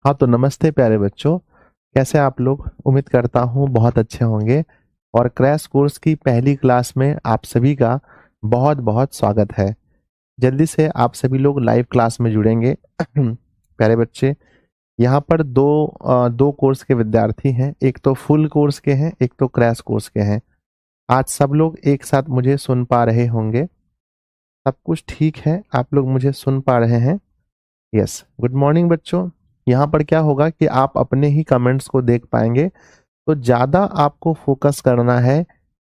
हाँ तो नमस्ते प्यारे बच्चों। कैसे आप लोग? उम्मीद करता हूँ बहुत अच्छे होंगे। और क्रैश कोर्स की पहली क्लास में आप सभी का बहुत बहुत स्वागत है। जल्दी से आप सभी लोग लाइव क्लास में जुड़ेंगे। प्यारे बच्चे, यहाँ पर दो कोर्स के विद्यार्थी हैं। एक तो फुल कोर्स के हैं, एक तो क्रैश कोर्स के हैं। आज सब लोग एक साथ मुझे सुन पा रहे होंगे। सब कुछ ठीक है? आप लोग मुझे सुन पा रहे हैं? यस, गुड मॉर्निंग बच्चों। यहाँ पर क्या होगा कि आप अपने ही कमेंट्स को देख पाएंगे, तो ज़्यादा आपको फोकस करना है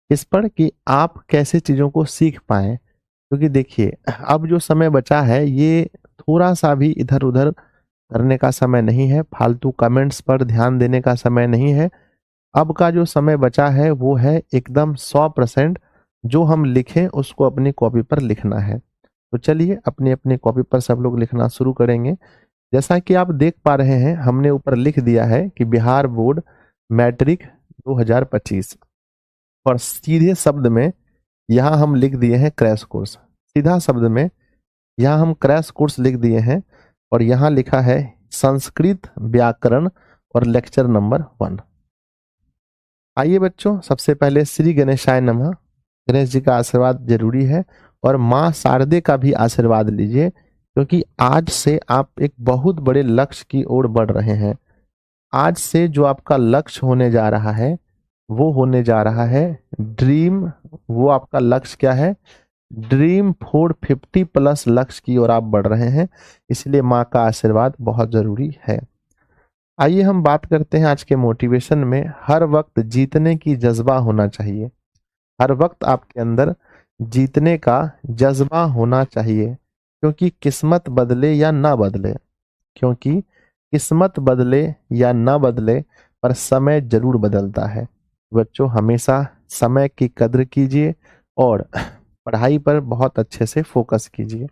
इस पर कि आप कैसे चीज़ों को सीख पाएं। क्योंकि देखिए, अब जो समय बचा है ये थोड़ा सा भी इधर उधर करने का समय नहीं है, फालतू कमेंट्स पर ध्यान देने का समय नहीं है। अब का जो समय बचा है वो है एकदम 100%। जो हम लिखें उसको अपनी कॉपी पर लिखना है। तो चलिए अपनी अपनी कॉपी पर सब लोग लिखना शुरू करेंगे। जैसा कि आप देख पा रहे हैं, हमने ऊपर लिख दिया है कि बिहार बोर्ड मैट्रिक 2025। और सीधे शब्द में यहाँ हम लिख दिए हैं क्रैश कोर्स। सीधा शब्द में यहाँ हम क्रैश कोर्स लिख दिए हैं। और यहाँ लिखा है संस्कृत व्याकरण और लेक्चर नंबर 1। आइए बच्चों, सबसे पहले श्री गणेशाय नमः। गणेश जी का आशीर्वाद जरूरी है। और माँ शारदे का भी आशीर्वाद लीजिए, क्योंकि आज से आप एक बहुत बड़े लक्ष्य की ओर बढ़ रहे हैं। आज से जो आपका लक्ष्य होने जा रहा है वो होने जा रहा है ड्रीम। वो आपका लक्ष्य क्या है? ड्रीम 450+ लक्ष्य की ओर आप बढ़ रहे हैं। इसलिए माँ का आशीर्वाद बहुत जरूरी है। आइए हम बात करते हैं आज के मोटिवेशन में। हर वक्त जीतने की जज्बा होना चाहिए। हर वक्त आपके अंदर जीतने का जज्बा होना चाहिए, क्योंकि किस्मत बदले या ना बदले, क्योंकि किस्मत बदले या ना बदले पर समय जरूर बदलता है। बच्चों, हमेशा समय की कद्र कीजिए और पढ़ाई पर बहुत अच्छे से फोकस कीजिए।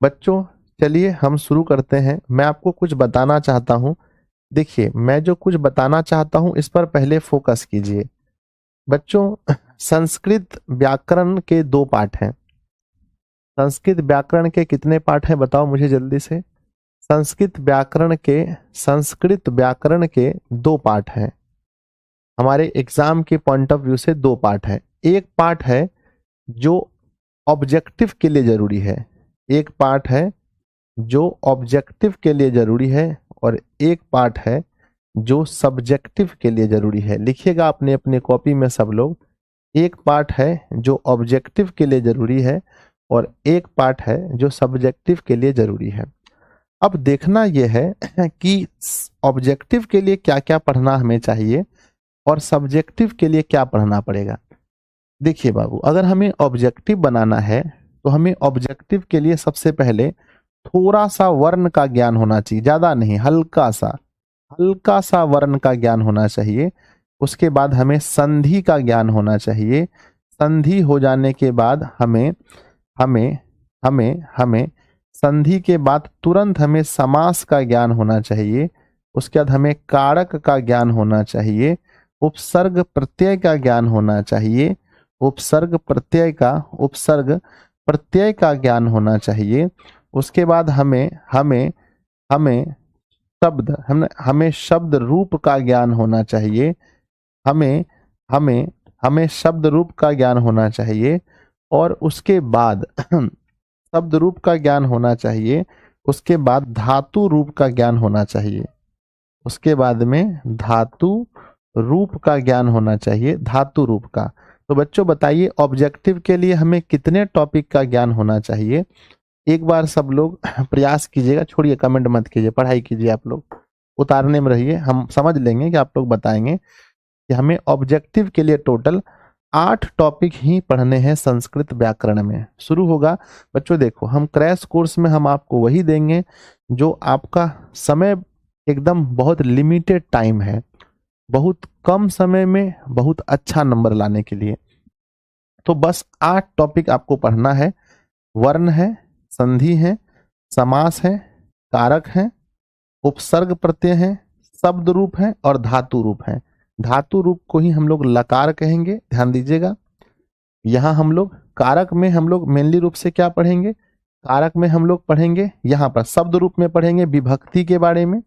बच्चों, चलिए हम शुरू करते हैं। मैं आपको कुछ बताना चाहता हूँ। देखिए, मैं जो कुछ बताना चाहता हूँ इस पर पहले फोकस कीजिए। बच्चों, संस्कृत व्याकरण के 2 पाठ हैं। संस्कृत व्याकरण के कितने पाठ हैं बताओ मुझे जल्दी से। संस्कृत व्याकरण के 2 पाठ हैं। हमारे एग्जाम के पॉइंट ऑफ व्यू से 2 पार्ट है। एक पार्ट है जो ऑब्जेक्टिव के लिए जरूरी है। एक पार्ट है जो ऑब्जेक्टिव के लिए जरूरी है और एक पार्ट है जो सब्जेक्टिव के लिए जरूरी है। लिखिएगा अपने अपने कॉपी में सब लोग। एक पार्ट है जो ऑब्जेक्टिव के लिए जरूरी है और एक पार्ट है जो सब्जेक्टिव के लिए जरूरी है। अब देखना यह है कि ऑब्जेक्टिव के लिए क्या क्या पढ़ना हमें चाहिए और सब्जेक्टिव के लिए क्या पढ़ना पड़ेगा। देखिए बाबू, अगर हमें ऑब्जेक्टिव बनाना है तो हमें ऑब्जेक्टिव के लिए सबसे पहले थोड़ा सा वर्ण का ज्ञान होना चाहिए, ज्यादा नहीं, हल्का सा वर्ण का ज्ञान होना चाहिए। उसके बाद हमें संधि का ज्ञान होना चाहिए। संधि हो जाने के बाद हमें हमें हमें हमें संधि के बाद तुरंत हमें समास का ज्ञान होना चाहिए। उसके बाद हमें कारक का ज्ञान होना चाहिए। उपसर्ग प्रत्यय का ज्ञान होना चाहिए। उपसर्ग प्रत्यय का ज्ञान होना चाहिए। उसके बाद हमें हमें हमें हमें शब्द रूप का ज्ञान होना चाहिए। हमें हमें हमें शब्द रूप का ज्ञान होना चाहिए। और उसके बाद शब्द रूप का ज्ञान होना चाहिए। उसके बाद धातु रूप का ज्ञान होना चाहिए। उसके बाद में धातु रूप का ज्ञान होना चाहिए, धातु रूप का। तो बच्चों बताइए, ऑब्जेक्टिव के लिए हमें कितने टॉपिक का ज्ञान होना चाहिए? एक बार सब लोग प्रयास कीजिएगा, छोड़िए कमेंट मत कीजिए, पढ़ाई कीजिए। आप लोग उतारने में रहिए, हम समझ लेंगे कि आप लोग बताएंगे कि हमें ऑब्जेक्टिव के लिए टोटल 8 टॉपिक ही पढ़ने हैं संस्कृत व्याकरण में। शुरू होगा बच्चों, देखो हम क्रैश कोर्स में हम आपको वही देंगे जो आपका समय एकदम बहुत लिमिटेड टाइम है, बहुत कम समय में बहुत अच्छा नंबर लाने के लिए। तो बस 8 टॉपिक आपको पढ़ना है। वर्ण है, संधि है, समास है, कारक है, उपसर्ग प्रत्यय है, शब्द रूप है और धातु रूप है। धातु रूप को ही हम लोग लकार कहेंगे, ध्यान दीजिएगा। यहाँ हम लोग कारक में हम लोग मेनली रूप से क्या पढ़ेंगे? कारक में हम लोग पढ़ेंगे, यहाँ पर शब्द रूप में पढ़ेंगे विभक्ति के बारे में,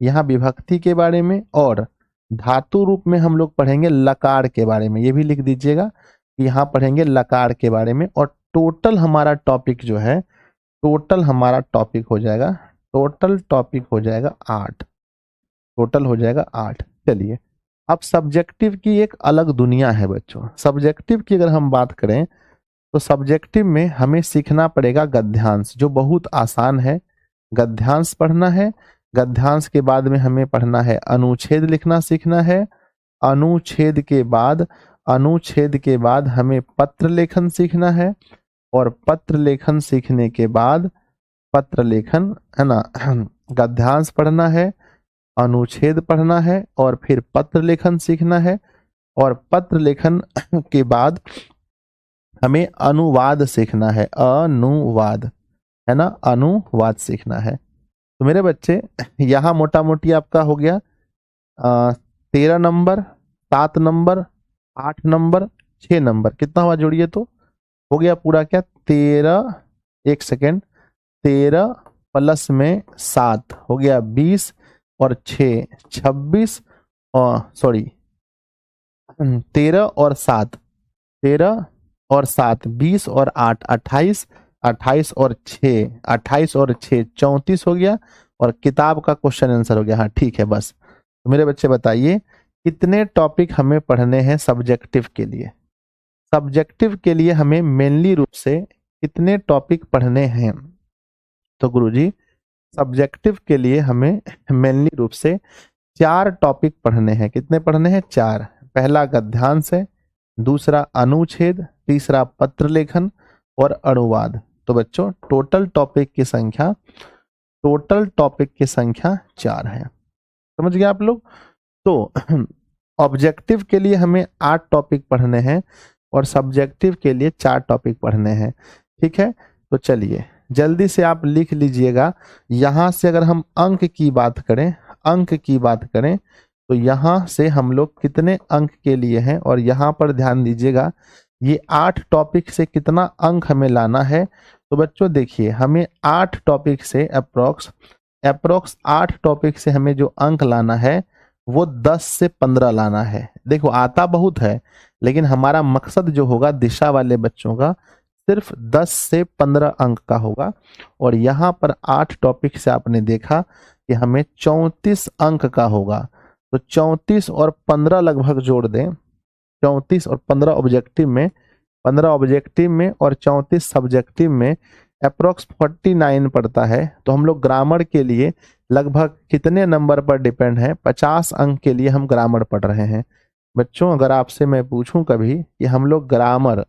यहाँ विभक्ति के बारे में, और धातु रूप में हम लोग पढ़ेंगे लकार के बारे में। ये भी लिख दीजिएगा कि यहाँ पढ़ेंगे लकार के बारे में। और टोटल हमारा टॉपिक जो है, टोटल हमारा टॉपिक हो जाएगा, टोटल टॉपिक हो जाएगा 8, टोटल हो जाएगा 8। चलिए, अब सब्जेक्टिव की एक अलग दुनिया है बच्चों। सब्जेक्टिव की अगर हम बात करें तो सब्जेक्टिव में हमें सीखना पड़ेगा गद्यांश, जो बहुत आसान है। गद्यांश पढ़ना है, गद्यांश के बाद में हमें पढ़ना है अनुच्छेद लिखना सीखना है। अनुच्छेद के बाद, अनुच्छेद के बाद हमें पत्र लेखन सीखना है, और पत्र लेखन सीखने के बाद, पत्र लेखन है ना, गद्यांश पढ़ना है, अनुच्छेद पढ़ना है, और फिर पत्र लेखन सीखना है। और पत्र लेखन के बाद हमें अनुवाद सीखना है, अनुवाद, है ना, अनुवाद सीखना है। तो मेरे बच्चे, यहाँ मोटा मोटी आपका हो गया 13 नंबर, 7 नंबर, 8 नंबर, 6 नंबर। कितना हुआ जोड़िए तो हो गया पूरा क्या 13, 1 सेकेंड, 13 प्लस में 7 हो गया 20, और 6 26, और सॉरी 13 और 7, 13 और 7 20 और 8 28, 28 और 6, 28 और 6 34 हो गया, और किताब का क्वेश्चन आंसर हो गया। हाँ ठीक है बस। तो मेरे बच्चे बताइए कितने टॉपिक हमें पढ़ने हैं सब्जेक्टिव के लिए। सब्जेक्टिव के लिए हमें मेनली रूप से कितने टॉपिक पढ़ने हैं? तो गुरुजी, सब्जेक्टिव के लिए हमें मेनली रूप से 4 टॉपिक पढ़ने हैं। कितने पढ़ने हैं? 4। पहला गद्यांश है, दूसरा अनुच्छेद, तीसरा पत्र लेखन, और अनुवाद। तो बच्चों टोटल टॉपिक की संख्या, टोटल टॉपिक की संख्या 4 है। समझ गए आप लोग? तो ऑब्जेक्टिव के लिए हमें 8 टॉपिक पढ़ने हैं, और सब्जेक्टिव के लिए 4 टॉपिक पढ़ने हैं। ठीक है, तो चलिए जल्दी से आप लिख लीजिएगा। यहां से अगर हम अंक की बात करें, अंक की बात करें, तो यहां से हम लोग कितने अंक के लिए हैं, और यहां पर ध्यान दीजिएगा ये 8 टॉपिक से कितना अंक हमें लाना है। तो बच्चों देखिए, हमें 8 टॉपिक से अप्रोक्स 8 टॉपिक से हमें जो अंक लाना है वो 10 से 15 लाना है। देखो आता बहुत है, लेकिन हमारा मकसद जो होगा दिशा वाले बच्चों का सिर्फ 10 से 15 अंक का होगा। और यहाँ पर 8 टॉपिक से आपने देखा कि हमें 34 अंक का होगा। तो 34 और 15 लगभग जोड़ दें, 34 और 15 ऑब्जेक्टिव में, 15 ऑब्जेक्टिव में और 34 सब्जेक्टिव में अप्रोक्स 49 पड़ता है। तो हम लोग ग्रामर के लिए लगभग कितने नंबर पर डिपेंड है? 50 अंक के लिए हम ग्रामर पढ़ रहे हैं। बच्चों अगर आपसे मैं पूछूं कभी कि हम लोग ग्रामर,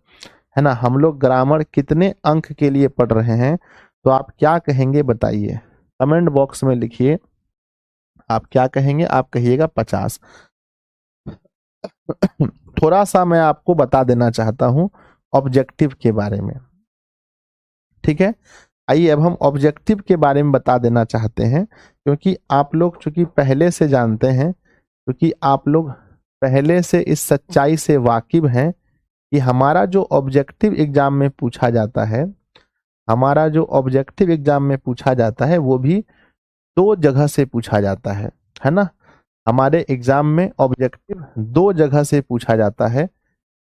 है ना, हम लोग ग्रामर कितने अंक के लिए पढ़ रहे हैं, तो आप क्या कहेंगे बताइए? कमेंट बॉक्स में लिखिए, आप क्या कहेंगे? आप कहिएगा 50। थोड़ा सा मैं आपको बता देना चाहता हूं ऑब्जेक्टिव के बारे में। ठीक है, आइए अब हम ऑब्जेक्टिव के बारे में बता देना चाहते हैं, क्योंकि आप लोग चूंकि पहले से जानते हैं, क्योंकि आप लोग पहले से इस सच्चाई से वाकिफ हैं कि हमारा जो ऑब्जेक्टिव एग्जाम में पूछा जाता है, हमारा जो ऑब्जेक्टिव एग्जाम में पूछा जाता है वो भी 2 जगह से पूछा जाता है ना। हमारे एग्जाम में ऑब्जेक्टिव 2 जगह से पूछा जाता है।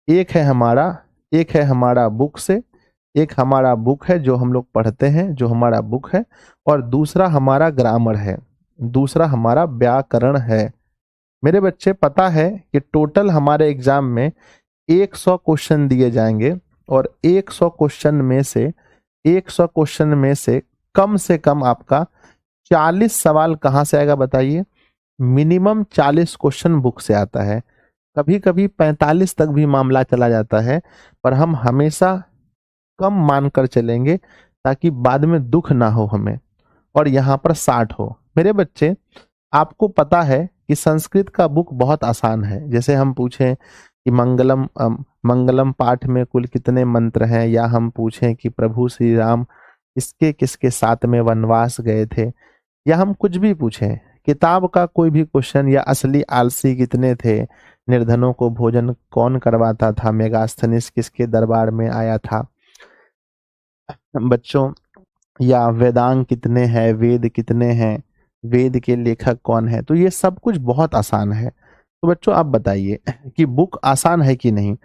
एक है हमारा बुक से, एक हमारा बुक है जो हम लोग पढ़ते हैं, जो हमारा बुक है, और दूसरा हमारा ग्रामर है, दूसरा हमारा व्याकरण है। मेरे बच्चे पता है कि टोटल हमारे एग्जाम में 100 क्वेश्चन दिए जाएंगे, और 100 क्वेश्चन में से 100 क्वेश्चन में से कम आपका 40 सवाल कहाँ से आएगा बताइए? मिनिमम 40 क्वेश्चन बुक से आता है। कभी कभी 45 तक भी मामला चला जाता है, पर हम हमेशा कम मानकर चलेंगे ताकि बाद में दुख ना हो हमें, और यहाँ पर 60 हो। मेरे बच्चे आपको पता है कि संस्कृत का बुक बहुत आसान है। जैसे हम पूछें कि मंगलम पाठ में कुल कितने मंत्र हैं, या हम पूछें कि प्रभु श्री राम किसके किसके साथ में वनवास गए थे, या हम कुछ भी पूछें, किताब का कोई भी क्वेश्चन, या असली आलसी कितने थे, निर्धनों को भोजन कौन करवाता था, मेगास्थनीस किसके दरबार में आया था। बच्चों या वेदांग कितने हैं, वेद कितने हैं, वेद के लेखक कौन है, तो ये सब कुछ बहुत आसान है। तो बच्चों आप बताइए कि बुक आसान है कि नहीं।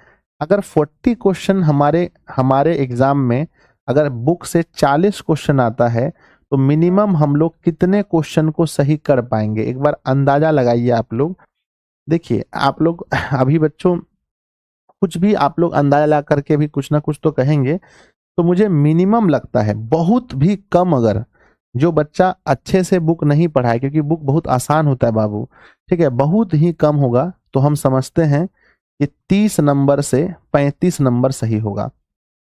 अगर 40 क्वेश्चन हमारे हमारे एग्जाम में अगर बुक से 40 क्वेश्चन आता है तो मिनिमम हम लोग कितने क्वेश्चन को सही कर पाएंगे, एक बार अंदाजा लगाइए आप लोग। देखिए आप लोग अभी बच्चों कुछ भी आप लोग अंदाजा लगा करके भी कुछ ना कुछ तो कहेंगे, तो मुझे मिनिमम लगता है बहुत भी कम, अगर जो बच्चा अच्छे से बुक नहीं पढ़ा है, क्योंकि बुक बहुत आसान होता है बाबू, ठीक है, बहुत ही कम होगा, तो हम समझते हैं कि 30 नंबर से 35 नंबर सही होगा।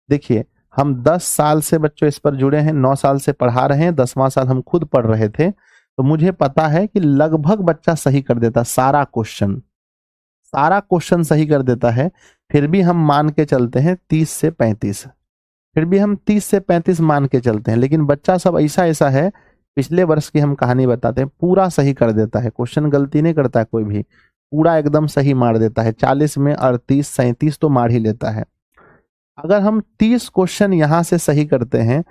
देखिए हम 10 साल से बच्चों इस पर जुड़े हैं, 9 साल से पढ़ा रहे हैं, 10वां साल हम खुद पढ़ रहे थे, तो मुझे पता है कि लगभग बच्चा सही कर देता, सारा क्वेश्चन सही कर देता है। फिर भी हम मान के चलते हैं 30 से 35, फिर भी हम 30 से 35 मान के चलते हैं, लेकिन बच्चा सब ऐसा ऐसा है, पिछले वर्ष की हम कहानी बताते हैं, पूरा सही कर देता है, क्वेश्चन गलती नहीं करता है कोई भी, पूरा एकदम सही मार देता है, 40 में 38 37 तो मार ही लेता है। अगर हम 30 क्वेश्चन यहां से सही करते हैं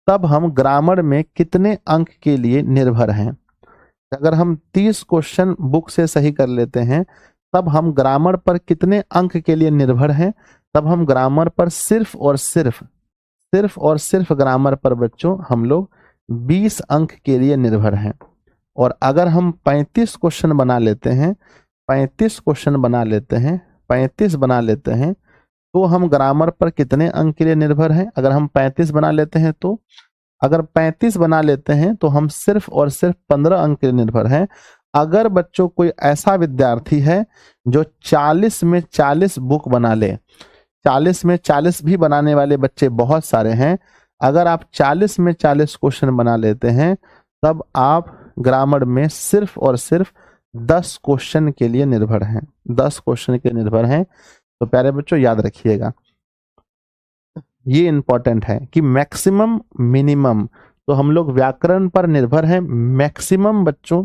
तब हम ग्रामर में कितने अंक के लिए निर्भर हैं। अगर हम 30 क्वेश्चन बुक से सही कर लेते हैं तब हम ग्रामर पर कितने अंक के लिए निर्भर हैं, तब हम ग्रामर पर सिर्फ ग्रामर पर बच्चों हम लोग 20 अंक के लिए निर्भर हैं। और अगर हम 35 क्वेश्चन बना लेते हैं, 35 क्वेश्चन बना लेते हैं, 35 बना लेते हैं, तो हम ग्रामर पर कितने अंक के लिए निर्भर हैं। अगर हम 35 बना लेते हैं तो अगर 35 बना लेते हैं तो हम सिर्फ और सिर्फ 15 अंक के लिए निर्भर हैं। अगर बच्चों कोई ऐसा विद्यार्थी है जो 40 में 40 बुक बना ले, 40 में 40 भी बनाने वाले बच्चे बहुत सारे हैं, अगर आप 40 में 40 क्वेश्चन बना लेते हैं तब आप ग्रामर में सिर्फ और सिर्फ 10 क्वेश्चन के लिए निर्भर हैं, 10 क्वेश्चन के निर्भर हैं। तो प्यारे बच्चों याद रखिएगा, ये इंपॉर्टेंट है कि मैक्सिमम मिनिमम, तो हम लोग व्याकरण पर निर्भर हैं, मैक्सिमम बच्चों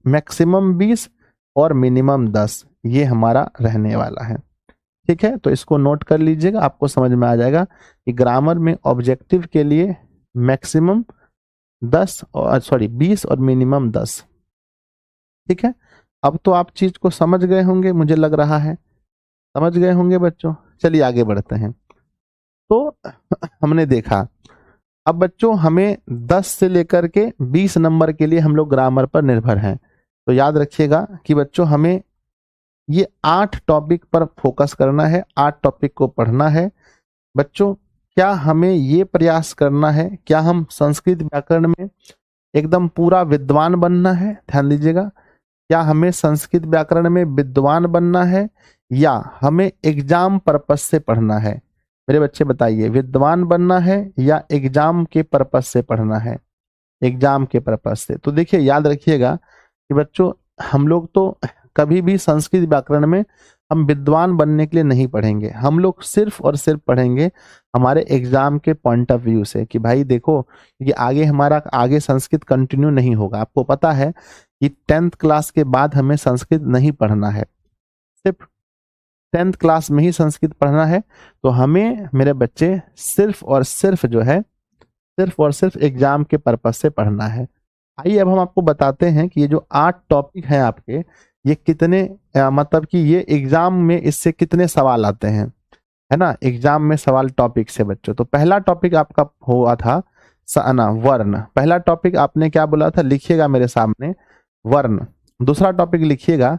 मैक्सिमम 20 और मिनिमम 10 ये हमारा रहने वाला है। ठीक है, तो इसको नोट कर लीजिएगा, आपको समझ में आ जाएगा कि ग्रामर में ऑब्जेक्टिव के लिए मैक्सिमम 20 और मिनिमम 10। ठीक है, अब तो आप चीज को समझ गए होंगे, मुझे लग रहा है समझ गए होंगे बच्चों। चलिए आगे बढ़ते हैं। तो हमने देखा, अब बच्चों हमें 10 से लेकर के 20 नंबर के लिए हम लोग ग्रामर पर निर्भर हैं। तो याद रखिएगा कि बच्चों हमें ये 8 टॉपिक पर फोकस करना है, 8 टॉपिक को पढ़ना है। बच्चों क्या हमें ये प्रयास करना है, क्या हम संस्कृत व्याकरण में एकदम पूरा विद्वान बनना है, ध्यान दीजिएगा, क्या हमें संस्कृत व्याकरण में विद्वान बनना है या हमें एग्जाम पर्पस से पढ़ना है। मेरे बच्चे बताइए, विद्वान बनना है या एग्जाम के पर्पस से पढ़ना है, एग्जाम के पर्पस से। तो देखिए याद रखिएगा कि बच्चों हम लोग तो कभी भी संस्कृत व्याकरण में हम विद्वान बनने के लिए नहीं पढ़ेंगे, हम लोग सिर्फ और सिर्फ पढ़ेंगे हमारे एग्जाम के पॉइंट ऑफ व्यू से कि भाई देखो कि आगे हमारा आगे संस्कृत कंटिन्यू नहीं होगा। आपको पता है कि 10th क्लास के बाद हमें संस्कृत नहीं पढ़ना है, सिर्फ 10th क्लास में ही संस्कृत पढ़ना है। तो हमें मेरे बच्चे सिर्फ और सिर्फ जो है सिर्फ और सिर्फ एग्जाम के पर्पस से पढ़ना है। आइए अब हम आपको बताते हैं कि ये जो 8 टॉपिक हैं आपके, ये कितने मतलब कि ये एग्जाम में इससे कितने सवाल आते हैं, है ना, एग्जाम में सवाल टॉपिक से बच्चों। तो पहला टॉपिक आपका हुआ था सना वर्ण, पहला टॉपिक आपने क्या बोला था, लिखिएगा मेरे सामने, वर्ण। दूसरा टॉपिक लिखिएगा,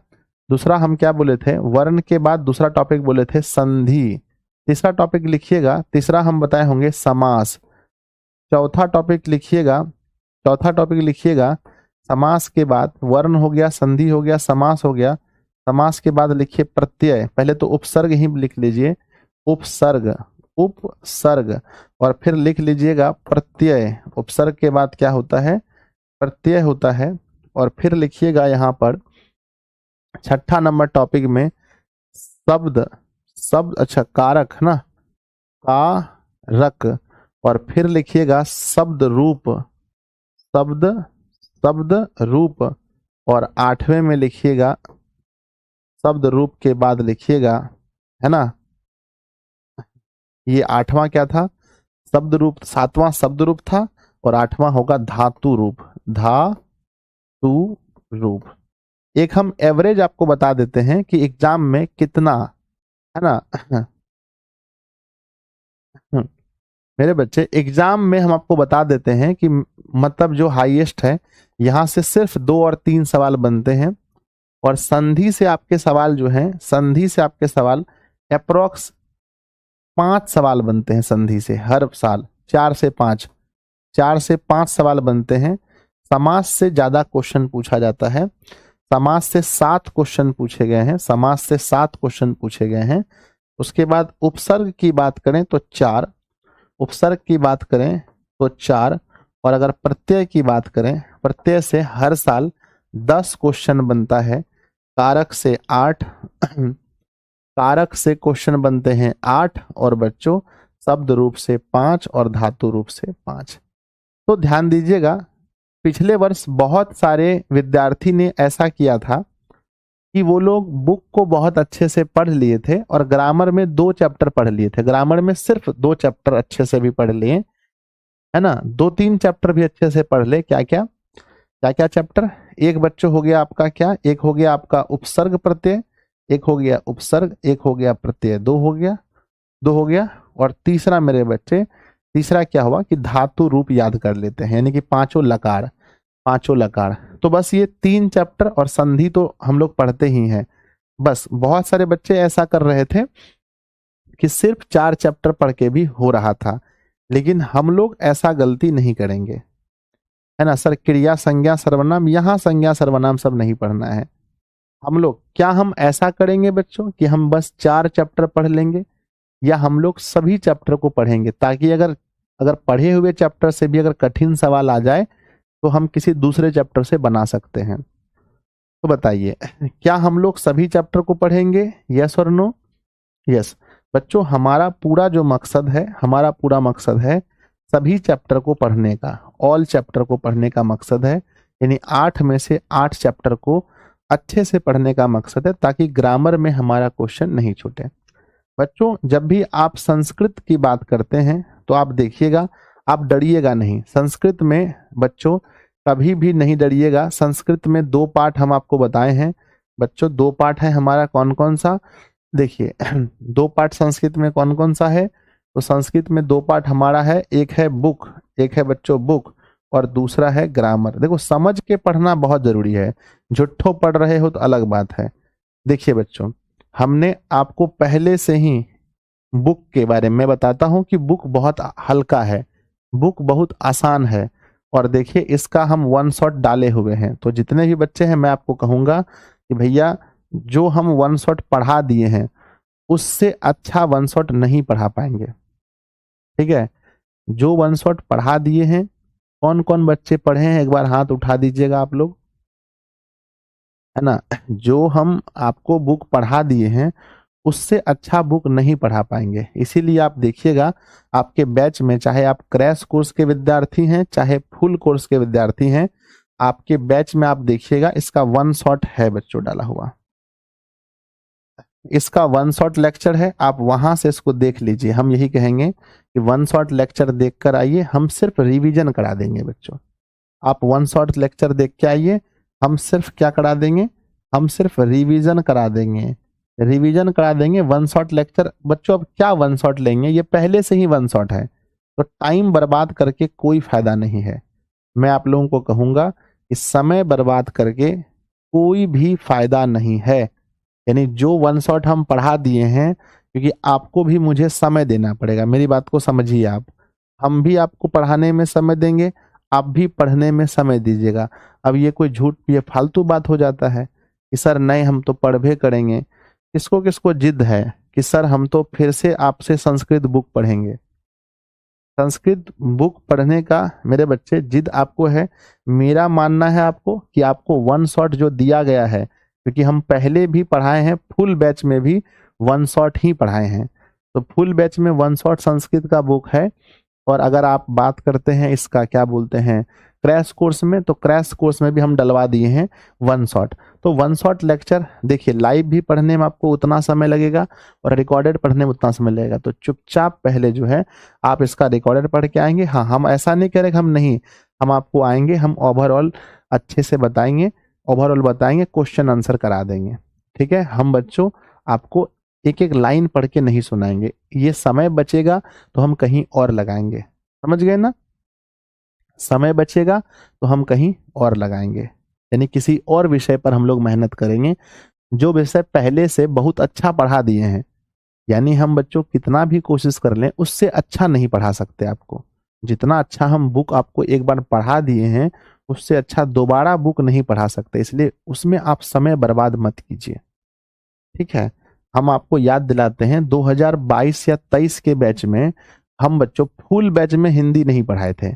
दूसरा हम क्या बोले थे, वर्ण के बाद दूसरा टॉपिक बोले थे संधि। तीसरा टॉपिक लिखिएगा, तीसरा हम बताए होंगे समास। चौथा टॉपिक लिखिएगा, चौथा टॉपिक लिखिएगा समास के बाद वर्ण हो गया, संधि हो गया, समास हो गया। समास के बाद लिखिए प्रत्यय, पहले तो उपसर्ग ही लिख लीजिए, उपसर्ग, उपसर्ग, और फिर लिख लीजिएगा प्रत्यय। उपसर्ग के बाद क्या होता है, प्रत्यय होता है। और फिर लिखिएगा यहाँ पर छठा नंबर टॉपिक में शब्द, शब्द अच्छा कारक है ना, कारक। और फिर लिखिएगा शब्द रूप, शब्द, शब्द रूप। और 8वें में लिखिएगा शब्द रूप के बाद लिखिएगा, है ना, ये 8वां क्या था, शब्द रूप, 7वां शब्द रूप था और 8वां होगा धातु रूप, धातु रूप। एक हम एवरेज आपको बता देते हैं कि एग्जाम में कितना, है ना मेरे बच्चे, एग्जाम में हम आपको बता देते हैं कि मतलब जो हाईएस्ट है यहां से सिर्फ 2 और 3 सवाल बनते हैं, और संधि से आपके सवाल जो हैं, संधि से आपके सवाल अप्रोक्स 5 सवाल बनते हैं संधि से हर साल, 4 से 5 सवाल बनते हैं। समास से ज्यादा क्वेश्चन पूछा जाता है, समास से 7 क्वेश्चन पूछे गए हैं, समास से 7 क्वेश्चन पूछे गए हैं। उसके बाद उपसर्ग की बात करें तो 4, उपसर्ग की बात करें तो 4, और अगर प्रत्यय की बात करें, प्रत्यय से हर साल 10 क्वेश्चन बनता है। कारक से 8 कारक से क्वेश्चन बनते हैं 8, और बच्चों शब्द रूप से 5 और धातु रूप से 5। तो ध्यान दीजिएगा, पिछले वर्ष बहुत सारे विद्यार्थी ने ऐसा किया था कि वो लोग बुक को बहुत अच्छे से पढ़ लिए थे और ग्रामर में 2 चैप्टर पढ़ लिए थे, ग्रामर में सिर्फ 2 चैप्टर अच्छे से भी पढ़ लिए, है ना, 2-3 चैप्टर भी अच्छे से पढ़ ले। क्या क्या क्या क्या चैप्टर? एक बच्चों हो गया आपका क्या, एक हो गया आपका उपसर्ग प्रत्यय, एक हो गया उपसर्ग, एक हो गया प्रत्यय, 2 हो गया, 2 हो गया। और तीसरा मेरे बच्चे, तीसरा क्या हुआ कि धातु रूप याद कर लेते हैं, यानी कि 5 लकार, 5 लकार। तो बस ये 3 चैप्टर और संधि तो हम लोग पढ़ते ही हैं। बस बहुत सारे बच्चे ऐसा कर रहे थे कि सिर्फ 4 चैप्टर पढ़ के भी हो रहा था, लेकिन हम लोग ऐसा गलती नहीं करेंगे, है ना सर। क्रिया, संज्ञा, सर्वनाम, यहाँ संज्ञा सर्वनाम सब नहीं पढ़ना है हम लोग। क्या हम ऐसा करेंगे बच्चों कि हम बस 4 चैप्टर पढ़ लेंगे, या हम लोग सभी चैप्टर को पढ़ेंगे, ताकि अगर अगर पढ़े हुए चैप्टर से भी अगर कठिन सवाल आ जाए तो हम किसी दूसरे चैप्टर से बना सकते हैं। तो बताइए, क्या हम लोग सभी चैप्टर को पढ़ेंगे? यस और नो? यस बच्चों, हमारा पूरा जो मकसद है, हमारा पूरा मकसद है सभी चैप्टर को पढ़ने का, ऑल चैप्टर को पढ़ने का मकसद है, यानी 8 में से 8 चैप्टर को अच्छे से पढ़ने का मकसद है, ताकि ग्रामर में हमारा क्वेश्चन नहीं छूटे। बच्चों, जब भी आप संस्कृत की बात करते हैं तो आप देखिएगा, आप डरिएगा नहीं। संस्कृत में बच्चों कभी भी नहीं डरिएगा। संस्कृत में 2 पाठ हम आपको बताए हैं बच्चों, 2 पाठ है हमारा। कौन कौन सा? देखिए 2 पाठ संस्कृत में कौन कौन सा है? तो संस्कृत में 2 पाठ हमारा है, एक है बुक, एक है बच्चों बुक, और दूसरा है ग्रामर। देखो, समझ के पढ़ना बहुत जरूरी है, झुट्ठो पढ़ रहे हो तो अलग बात है। देखिए बच्चों, हमने आपको पहले से ही बुक के बारे में बताता हूं कि बुक बहुत हल्का है, बुक बहुत आसान है, और देखिए इसका हम 1 शॉट डाले हुए हैं। तो जितने भी बच्चे हैं मैं आपको कहूंगा कि भैया, जो हम 1 शॉट पढ़ा दिए हैं उससे अच्छा 1 शॉट नहीं पढ़ा पाएंगे, ठीक है। जो 1 शॉट पढ़ा दिए हैं, कौन कौन बच्चे पढ़े हैं एक बार हाथ उठा दीजिएगा आप लोग, है ना। जो हम आपको बुक पढ़ा दिए हैं उससे अच्छा बुक नहीं पढ़ा पाएंगे। इसीलिए आप देखिएगा, आपके बैच में चाहे आप क्रैश कोर्स के विद्यार्थी हैं चाहे फुल कोर्स के विद्यार्थी हैं, आपके बैच में आप देखिएगा इसका 1 शॉट है बच्चों डाला हुआ, इसका 1 शॉट लेक्चर है। आप वहां से इसको देख लीजिए। हम यही कहेंगे कि 1 शॉट लेक्चर देख कर आइए, हम सिर्फ रिवीजन करा देंगे बच्चों। आप 1 शॉट लेक्चर देख के आइए, हम सिर्फ क्या करा देंगे? हम सिर्फ रिवीजन करा देंगे, रिवीजन करा देंगे। 1 शॉट लेक्चर बच्चों, अब क्या 1 शॉट लेंगे? ये पहले से ही 1 शॉट है, तो टाइम बर्बाद करके कोई फायदा नहीं है। मैं आप लोगों को कहूंगा कि समय बर्बाद करके कोई भी फायदा नहीं है। यानी जो 1 शॉट हम पढ़ा दिए हैं, क्योंकि आपको भी मुझे समय देना पड़ेगा, मेरी बात को समझिए आप। हम भी आपको पढ़ाने में समय देंगे, आप भी पढ़ने में समय दीजिएगा। अब ये कोई झूठ, ये फालतू बात हो जाता है कि सर नहीं हम तो पढ़बे करेंगे। किसको किसको जिद है कि सर हम तो फिर से आपसे संस्कृत बुक पढ़ेंगे? संस्कृत बुक पढ़ने का मेरे बच्चे जिद आपको है। मेरा मानना है आपको कि आपको 1 शॉट जो दिया गया है, क्योंकि हम पहले भी पढ़ाए हैं, फुल बैच में भी 1 शॉट ही पढ़ाए हैं, तो फुल बैच में 1 शॉट संस्कृत का बुक है। और अगर आप बात करते हैं इसका क्या बोलते हैं, क्रैश कोर्स में, तो क्रैश कोर्स में भी हम डलवा दिए हैं वन शॉट। तो वन शॉट लेक्चर देखिए, लाइव भी पढ़ने में आपको उतना समय लगेगा और रिकॉर्डेड पढ़ने में उतना समय लगेगा। तो चुपचाप पहले जो है आप इसका रिकॉर्डेड पढ़ के आएंगे। हाँ, हम ऐसा नहीं करें कि हम नहीं, हम आपको आएंगे, हम ओवरऑल अच्छे से बताएंगे, ओवरऑल बताएंगे, क्वेश्चन आंसर करा देंगे। ठीक है, हम बच्चों आपको एक एक लाइन पढ़ के नहीं सुनाएंगे। ये समय बचेगा तो हम कहीं और लगाएंगे, समझ गए ना? समय बचेगा तो हम कहीं और लगाएंगे, यानी किसी और विषय पर हम लोग मेहनत करेंगे जो विषय पहले से बहुत अच्छा पढ़ा दिए हैं। यानी हम बच्चों कितना भी कोशिश कर लें उससे अच्छा नहीं पढ़ा सकते आपको। जितना अच्छा हम बुक आपको एक बार पढ़ा दिए हैं उससे अच्छा दोबारा बुक नहीं पढ़ा सकते, इसलिए उसमें आप समय बर्बाद मत कीजिए। ठीक है, हम आपको याद दिलाते हैं 2022 या 23 के बैच में हम बच्चों फुल बैच में हिंदी नहीं पढ़ाए थे।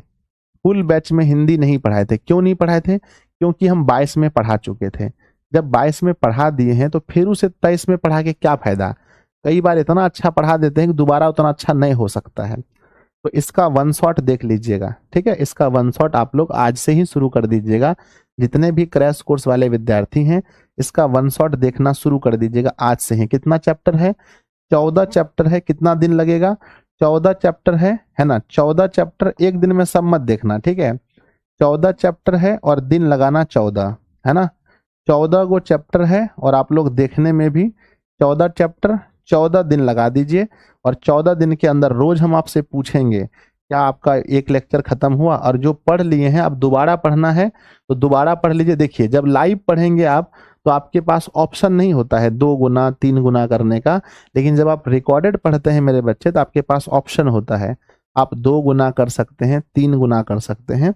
फुल बैच में हिंदी नहीं पढ़ाए थे। क्यों नहीं पढ़ाए थे? क्योंकि हम 22 में पढ़ा चुके थे। जब 22 में पढ़ा दिए हैं तो फिर उसे 23 में पढ़ा के क्या फायदा? कई बार इतना अच्छा पढ़ा देते हैं कि दोबारा उतना अच्छा नहीं हो सकता है। तो इसका वन शॉट देख लीजिएगा। ठीक है, इसका वन शॉट आप लोग आज से ही शुरू कर दीजिएगा। जितने भी क्रैश कोर्स वाले विद्यार्थी हैं इसका वन शॉट देखना शुरू कर दीजिएगा आज से ही। कितना चैप्टर है? 14 चैप्टर है। कितना दिन लगेगा? 14 चैप्टर है ना? 14 चैप्टर एक दिन में सब मत देखना, ठीक है? 14 चैप्टर है और दिन लगाना 14, है ना? 14 गो चैप्टर है और आप लोग देखने में भी 14 चैप्टर 14 दिन लगा दीजिए। और 14 दिन के अंदर रोज हम आपसे पूछेंगे क्या आपका एक लेक्चर खत्म हुआ, और जो पढ़ लिए हैं अब दोबारा पढ़ना है तो दोबारा पढ़ लीजिए। देखिए, जब लाइव पढ़ेंगे आप तो आपके पास ऑप्शन नहीं होता है 2 गुना 3 गुना करने का, लेकिन जब आप रिकॉर्डेड पढ़ते हैं मेरे बच्चे तो आपके पास ऑप्शन होता है। आप 2 गुना कर सकते हैं, 3 गुना कर सकते हैं।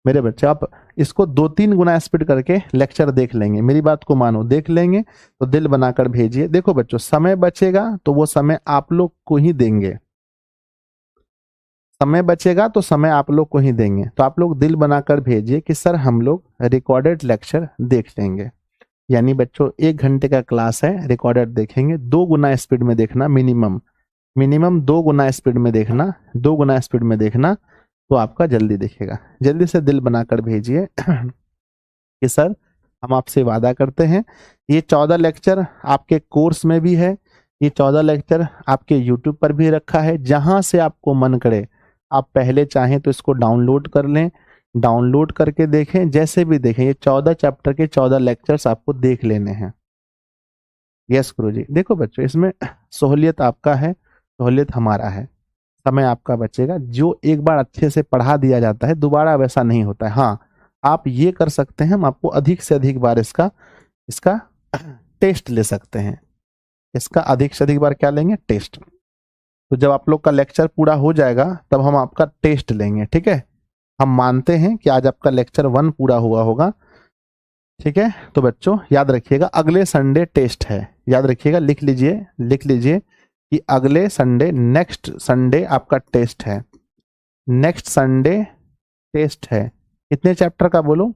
मेरे बच्चे आप इसको 2-3 गुना स्पीड करके लेक्चर देख लेंगे। मेरी बात को मानो, देख लेंगे तो दिल बनाकर भेजिए। देखो बच्चों, समय बचेगा तो वो समय आप लोग को ही देंगे। समय बचेगा तो समय आप लोग को ही देंगे। तो आप लोग दिल बनाकर भेजिए कि सर हम लोग रिकॉर्डेड लेक्चर देख लेंगे। यानी बच्चों 1 घंटे का क्लास है, रिकॉर्डेड देखेंगे। 2 गुना स्पीड में देखना, मिनिमम 2 गुना स्पीड में देखना, 2 गुना स्पीड में देखना तो आपका जल्दी दिखेगा। जल्दी से दिल बनाकर भेजिए कि सर हम आपसे वादा करते हैं ये 14 लेक्चर आपके कोर्स में भी है, ये 14 लेक्चर आपके यूट्यूब पर भी रखा है। जहां से आपको मन करे आप पहले चाहें तो इसको डाउनलोड कर लें, डाउनलोड करके देखें, जैसे भी देखें। ये 14 चैप्टर के 14 लेक्चर्स आपको देख लेने हैं। यस गुरुजी। देखो बच्चों, इसमें सहूलियत आपका है, सहूलियत हमारा है। समय आपका बचेगा। जो एक बार अच्छे से पढ़ा दिया जाता है दोबारा वैसा नहीं होता है। हाँ, आप ये कर सकते हैं, हम आपको अधिक से अधिक बार इसका टेस्ट ले सकते हैं। इसका अधिक से अधिक बार क्या लेंगे? टेस्ट। तो जब आप लोग का लेक्चर पूरा हो जाएगा तब हम आपका टेस्ट लेंगे। ठीक है, हम मानते हैं कि आज आपका लेक्चर 1 पूरा हुआ होगा। ठीक है, तो बच्चों याद रखिएगा अगले संडे टेस्ट है। याद रखिएगा, लिख लीजिए कि अगले संडे, नेक्स्ट संडे आपका टेस्ट है। नेक्स्ट संडे टेस्ट है। कितने चैप्टर का बोलो?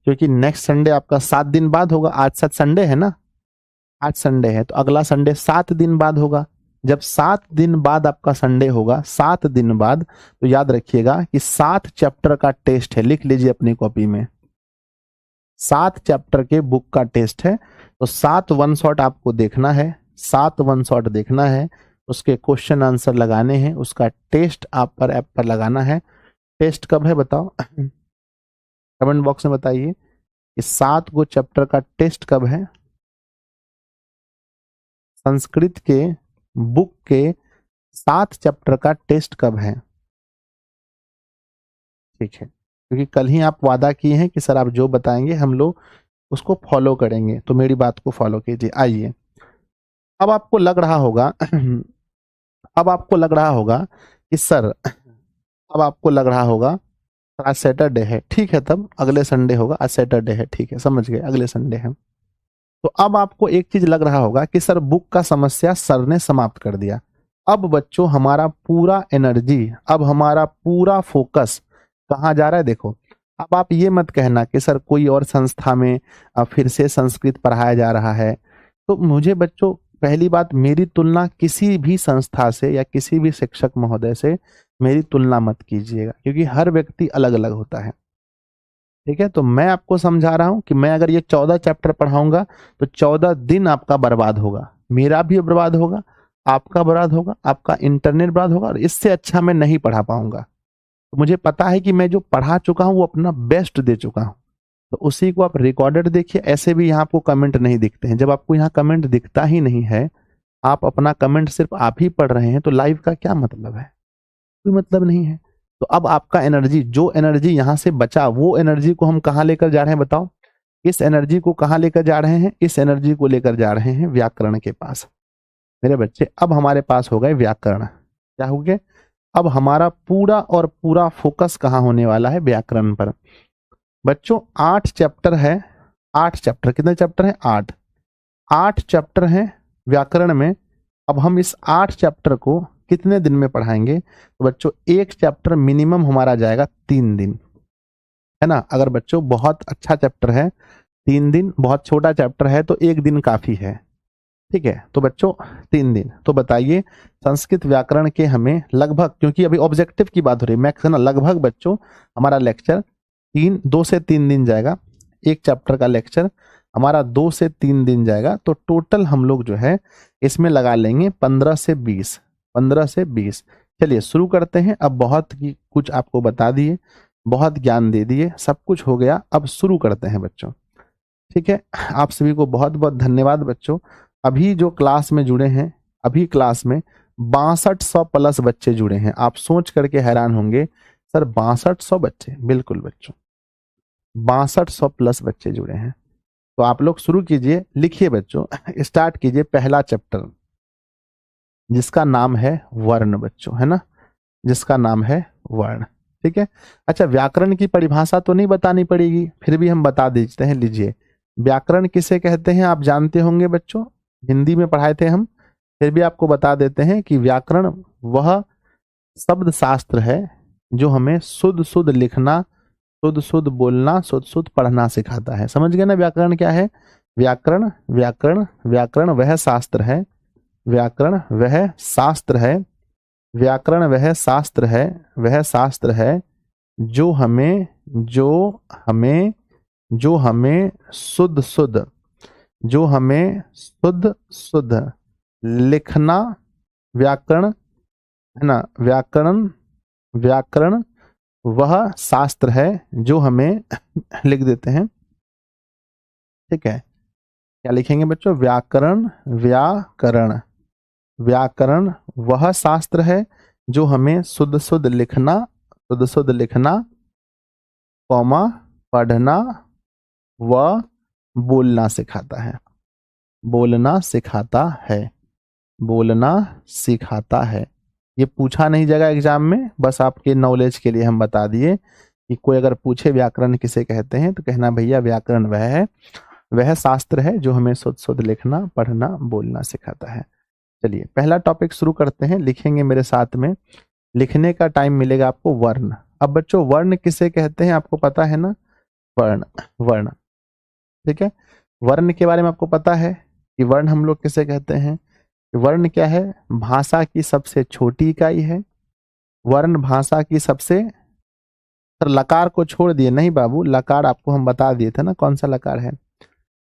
क्योंकि नेक्स्ट संडे आपका 7 दिन बाद होगा। आज 7 संडे है ना, आज संडे है तो अगला संडे 7 दिन बाद होगा। जब 7 दिन बाद आपका संडे होगा, 7 दिन बाद, तो याद रखिएगा कि 7 चैप्टर का टेस्ट है। लिख लीजिए अपनी कॉपी में, 7 चैप्टर के बुक का टेस्ट है। तो 7 वन शॉट आपको देखना है, 7 वन शॉट देखना है, उसके क्वेश्चन आंसर लगाने हैं, उसका टेस्ट आप पर ऐप पर लगाना है। टेस्ट कब है बताओ? कमेंट बॉक्स में बताइए कि 7 गो चैप्टर का टेस्ट कब है। संस्कृत के बुक के 7 चैप्टर का टेस्ट कब है? ठीक है, क्योंकि कल ही आप वादा किए हैं कि सर आप जो बताएंगे हम लोग उसको फॉलो करेंगे, तो मेरी बात को फॉलो कीजिए। आइए, अब आपको लग रहा होगा अब आपको लग रहा होगा कि सर, अब आपको लग रहा होगा आज सैटरडे है। ठीक है, तब अगले संडे होगा। आज सैटरडे है, ठीक है, समझ गए, अगले संडे है। तो अब आपको एक चीज लग रहा होगा कि सर बुक का समस्या सर ने समाप्त कर दिया। अब बच्चों हमारा पूरा एनर्जी, अब हमारा पूरा फोकस कहाँ जा रहा है? देखो, अब आप ये मत कहना कि सर कोई और संस्था में फिर से संस्कृत पढ़ाया जा रहा है। तो मुझे बच्चों, पहली बात, मेरी तुलना किसी भी संस्था से या किसी भी शिक्षक महोदय से मेरी तुलना मत कीजिएगा, क्योंकि हर व्यक्ति अलग अलग होता है। ठीक है, तो मैं आपको समझा रहा हूं कि मैं अगर ये 14 चैप्टर पढ़ाऊंगा तो 14 दिन आपका बर्बाद होगा, मेरा भी बर्बाद होगा, आपका बर्बाद होगा, आपका इंटरनेट बर्बाद होगा, और इससे अच्छा मैं नहीं पढ़ा पाऊंगा। तो मुझे पता है कि मैं जो पढ़ा चुका हूं वो अपना बेस्ट दे चुका हूं। तो उसी को आप रिकॉर्डेड देखिए। ऐसे भी यहाँ आपको कमेंट नहीं दिखते हैं। जब आपको यहाँ कमेंट दिखता ही नहीं है, आप अपना कमेंट सिर्फ आप ही पढ़ रहे हैं, तो लाइव का क्या मतलब है? कोई मतलब नहीं है। तो अब आपका एनर्जी, जो एनर्जी यहाँ से बचा, वो एनर्जी को हम कहाँ लेकर जा रहे हैं बताओ? इस एनर्जी को कहाँ लेकर जा रहे हैं? इस एनर्जी को लेकर जा रहे हैं व्याकरण के पास। मेरे बच्चे, अब हमारे पास हो गए व्याकरण। क्या हो गए? अब हमारा पूरा और पूरा फोकस कहाँ होने वाला है? व्याकरण पर। बच्चों 8 चैप्टर है। 8 चैप्टर, कितने चैप्टर हैं? 8। 8 चैप्टर हैं व्याकरण में। अब हम इस 8 चैप्टर को कितने दिन में पढ़ाएंगे? तो बच्चों एक चैप्टर मिनिमम हमारा जाएगा 3 दिन, है ना। अगर बच्चों बहुत अच्छा चैप्टर है 3 दिन, बहुत छोटा चैप्टर है तो 1 दिन काफी है। ठीक है, तो बच्चों 3 दिन। तो बताइए संस्कृत व्याकरण के हमें लगभग, क्योंकि अभी ऑब्जेक्टिव की बात हो रही है, मैक्स है ना, लगभग बच्चों हमारा लेक्चर 2 से 3 दिन जाएगा। एक चैप्टर का लेक्चर हमारा 2 से 3 दिन जाएगा। तो टोटल हम लोग जो है इसमें लगा लेंगे 15 से 20। 15 से 20। चलिए शुरू करते हैं। अब बहुत कुछ आपको बता दिए, बहुत ज्ञान दे दिए, सब कुछ हो गया। अब शुरू करते हैं बच्चों। ठीक है, आप सभी को बहुत बहुत धन्यवाद बच्चों। अभी जो क्लास में जुड़े हैं, अभी क्लास में 6200 प्लस बच्चे जुड़े हैं। आप सोच करके हैरान होंगे, सर 6200 बच्चे? बिल्कुल बच्चों, 6200 प्लस बच्चे जुड़े हैं। तो आप लोग शुरू कीजिए, लिखिए बच्चों, स्टार्ट कीजिए पहला चैप्टर जिसका नाम है वर्ण बच्चों, है ना, जिसका नाम है वर्ण। ठीक है, अच्छा व्याकरण की परिभाषा तो नहीं बतानी पड़ेगी, फिर भी हम बता देते हैं। लीजिए, व्याकरण किसे कहते हैं आप जानते होंगे बच्चों, हिंदी में पढ़ाए थे हम, फिर भी आपको बता देते हैं कि व्याकरण वह शब्द शास्त्र है जो हमें शुद्ध शुद्ध लिखना, शुद्ध शुद्ध बोलना, शुद्ध शुद्ध पढ़ना सिखाता है। समझ गए ना व्याकरण क्या है? व्याकरण, व्याकरण, व्याकरण वह शास्त्र है, व्याकरण वह शास्त्र है, व्याकरण वह शास्त्र है, वह शास्त्र है जो हमें जो हमें जो हमें शुद्ध शुद्ध जो हमें शुद्ध शुद्ध लिखना, व्याकरण, है ना, व्याकरण, व्याकरण वह शास्त्र है जो हमें लिख देते हैं। ठीक है, क्या लिखेंगे बच्चों? व्याकरण, व्याकरण, व्याकरण वह शास्त्र है जो हमें शुद्ध शुद्ध लिखना, शुद्ध शुद्ध लिखना, कॉमा पढ़ना व बोलना सिखाता है। बोलना सिखाता है, बोलना सिखाता है। ये पूछा नहीं जाएगा एग्जाम में, बस आपके नॉलेज के लिए हम बता दिए कि कोई अगर पूछे व्याकरण किसे कहते हैं तो कहना भैया व्याकरण वह है, वह शास्त्र है जो हमें शुद्ध शुद्ध लिखना, पढ़ना, बोलना सिखाता है। चलिए पहला टॉपिक शुरू करते हैं, लिखेंगे मेरे साथ में। लिखने का टाइम मिलेगा आपको वर्ण। अब बच्चों वर्ण किसे कहते हैं आपको पता है ना? वर्ण, वर्ण। ठीक है, वर्ण के बारे में आपको पता है कि वर्ण हम लोग किसे कहते हैं? वर्ण क्या है? भाषा की सबसे छोटी इकाई है। वर्ण भाषा की सबसे, सर लकार को छोड़ दिए, नहीं बाबू, लकार आपको हम बता दिए थे ना कौन सा लकार है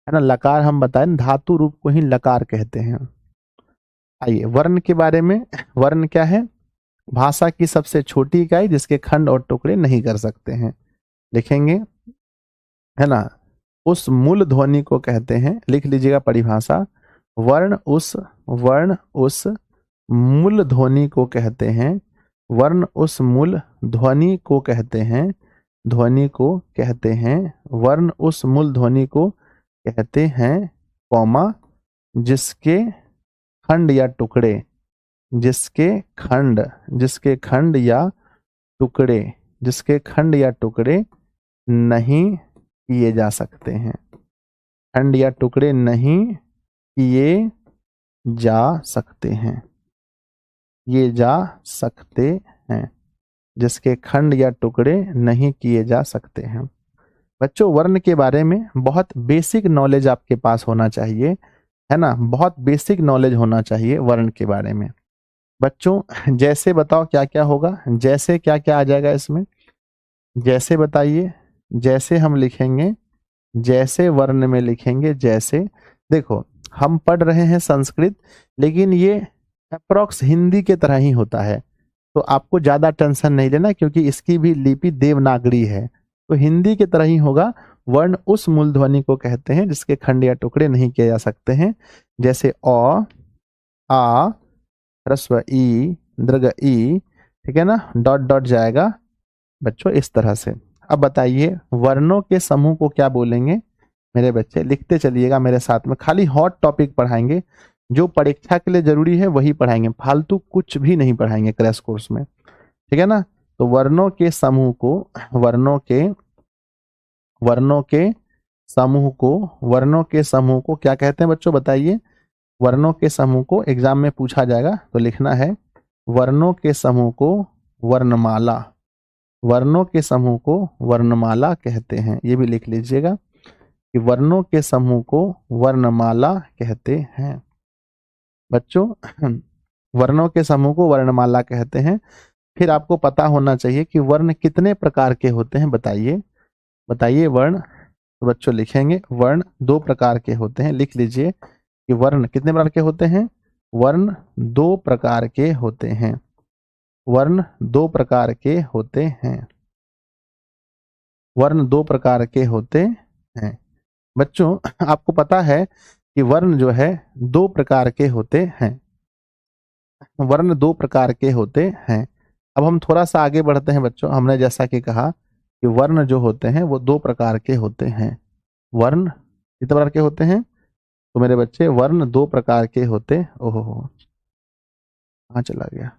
ना, लकार हम बताए, धातु रूप को ही लकार कहते हैं। आइए वर्ण के बारे में। वर्ण क्या है? भाषा की सबसे छोटी इकाई जिसके खंड और टुकड़े नहीं कर सकते हैं। लिखेंगे, है ना, उस मूल ध्वनि को कहते हैं, लिख लीजिएगा परिभाषा। वर्ण उस मूल ध्वनि को कहते हैं, वर्ण उस मूल ध्वनि को कहते हैं, ध्वनि को कहते हैं, वर्ण उस मूल ध्वनि को कहते हैं, कॉमा जिसके खंड या टुकड़े, जिसके खंड या टुकड़े, जिसके खंड या टुकड़े नहीं किए जा सकते हैं, खंड या टुकड़े नहीं किए जा सकते हैं, ये जा सकते हैं, जिसके खंड या टुकड़े नहीं किए जा सकते हैं। बच्चों वर्ण के बारे में बहुत बेसिक नॉलेज आपके पास होना चाहिए, है ना, बहुत बेसिक नॉलेज होना चाहिए वर्ण के बारे में। बच्चों जैसे बताओ क्या क्या होगा, जैसे क्या क्या आ जाएगा इसमें? जैसे बताइए, जैसे हम लिखेंगे, जैसे वर्ण में लिखेंगे जैसे। देखो हम पढ़ रहे हैं संस्कृत, लेकिन ये अप्रोक्स हिंदी के तरह ही होता है, तो आपको ज्यादा टेंशन नहीं लेना, क्योंकि इसकी भी लिपि देवनागरी है, तो हिंदी की तरह ही होगा। वर्ण उस मूलध्वनि को कहते हैं जिसके खंड या टुकड़े नहीं किए जा सकते हैं, जैसे अ, आ, ह्रस्व ई, दीर्घ ई, ठीक है ना, डॉट डॉट जाएगा बच्चों इस तरह से। अब बताइए वर्णों के समूह को क्या बोलेंगे मेरे बच्चे, लिखते चलिएगा मेरे साथ में। खाली हॉट टॉपिक पढ़ाएंगे, जो परीक्षा के लिए जरूरी है वही पढ़ाएंगे, फालतू कुछ भी नहीं पढ़ाएंगे क्रैश कोर्स में, ठीक है ना। तो वर्णों के समूह को, वर्णों के समूह को, वर्णों के समूह को क्या कहते हैं बच्चों बताइए। वर्णों के समूह को एग्जाम में पूछा जाएगा तो लिखना है, वर्णों के समूह को वर्णमाला, वर्णों के समूह को वर्णमाला कहते हैं। ये भी लिख लीजिएगा कि वर्णों के समूह को वर्णमाला कहते हैं बच्चों। वर्णों के समूह को वर्णमाला कहते हैं। फिर आपको पता होना चाहिए कि वर्ण कितने प्रकार के होते हैं, बताइए बताइए वर्ण। तो बच्चों लिखेंगे वर्ण दो प्रकार के होते हैं, लिख लीजिए कि वर्ण कितने प्रकार के होते हैं। वर्ण दो प्रकार के होते हैं, वर्ण दो प्रकार के होते हैं, वर्ण दो प्रकार के होते हैं बच्चों। आपको पता है कि वर्ण जो है दो प्रकार के होते हैं, वर्ण दो प्रकार के होते हैं। अब हम थोड़ा सा आगे बढ़ते हैं बच्चों। हमने जैसा कि कहा कि वर्ण जो होते हैं वो दो प्रकार के होते हैं। वर्ण कितने प्रकार के होते हैं, तो मेरे बच्चे वर्ण दो प्रकार के होते। ओहो कहाँ चला गया,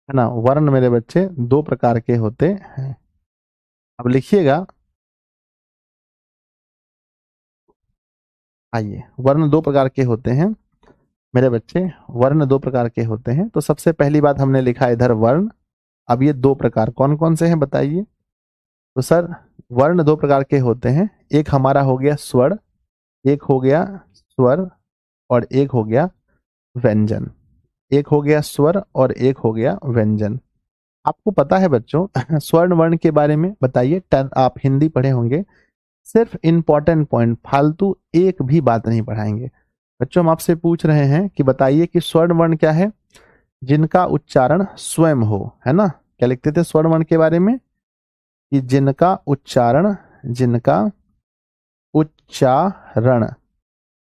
है ना। वर्ण मेरे बच्चे दो प्रकार के होते हैं। अब लिखिएगा, आइए वर्ण दो प्रकार के होते हैं मेरे बच्चे, वर्ण दो प्रकार के होते हैं। तो सबसे पहली बात हमने लिखा इधर वर्ण। अब ये दो प्रकार कौन कौन से हैं बताइए। तो सर वर्ण दो प्रकार के होते हैं, एक हमारा हो गया स्वर, एक हो गया स्वर और एक हो गया व्यंजन, एक हो गया स्वर और एक हो गया व्यंजन। आपको पता है बच्चों स्वर्ण वर्ण के बारे में बताइए, आप हिंदी पढ़े होंगे, सिर्फ इंपॉर्टेंट पॉइंट, फालतू एक भी बात नहीं पढ़ाएंगे बच्चों। हम आपसे पूछ रहे हैं कि बताइए कि स्वर्ण वर्ण क्या है, जिनका उच्चारण स्वयं हो, है ना। क्या लिखते थे स्वर्ण वर्ण के बारे में, कि जिनका उच्चारण, जिनका उच्चारण,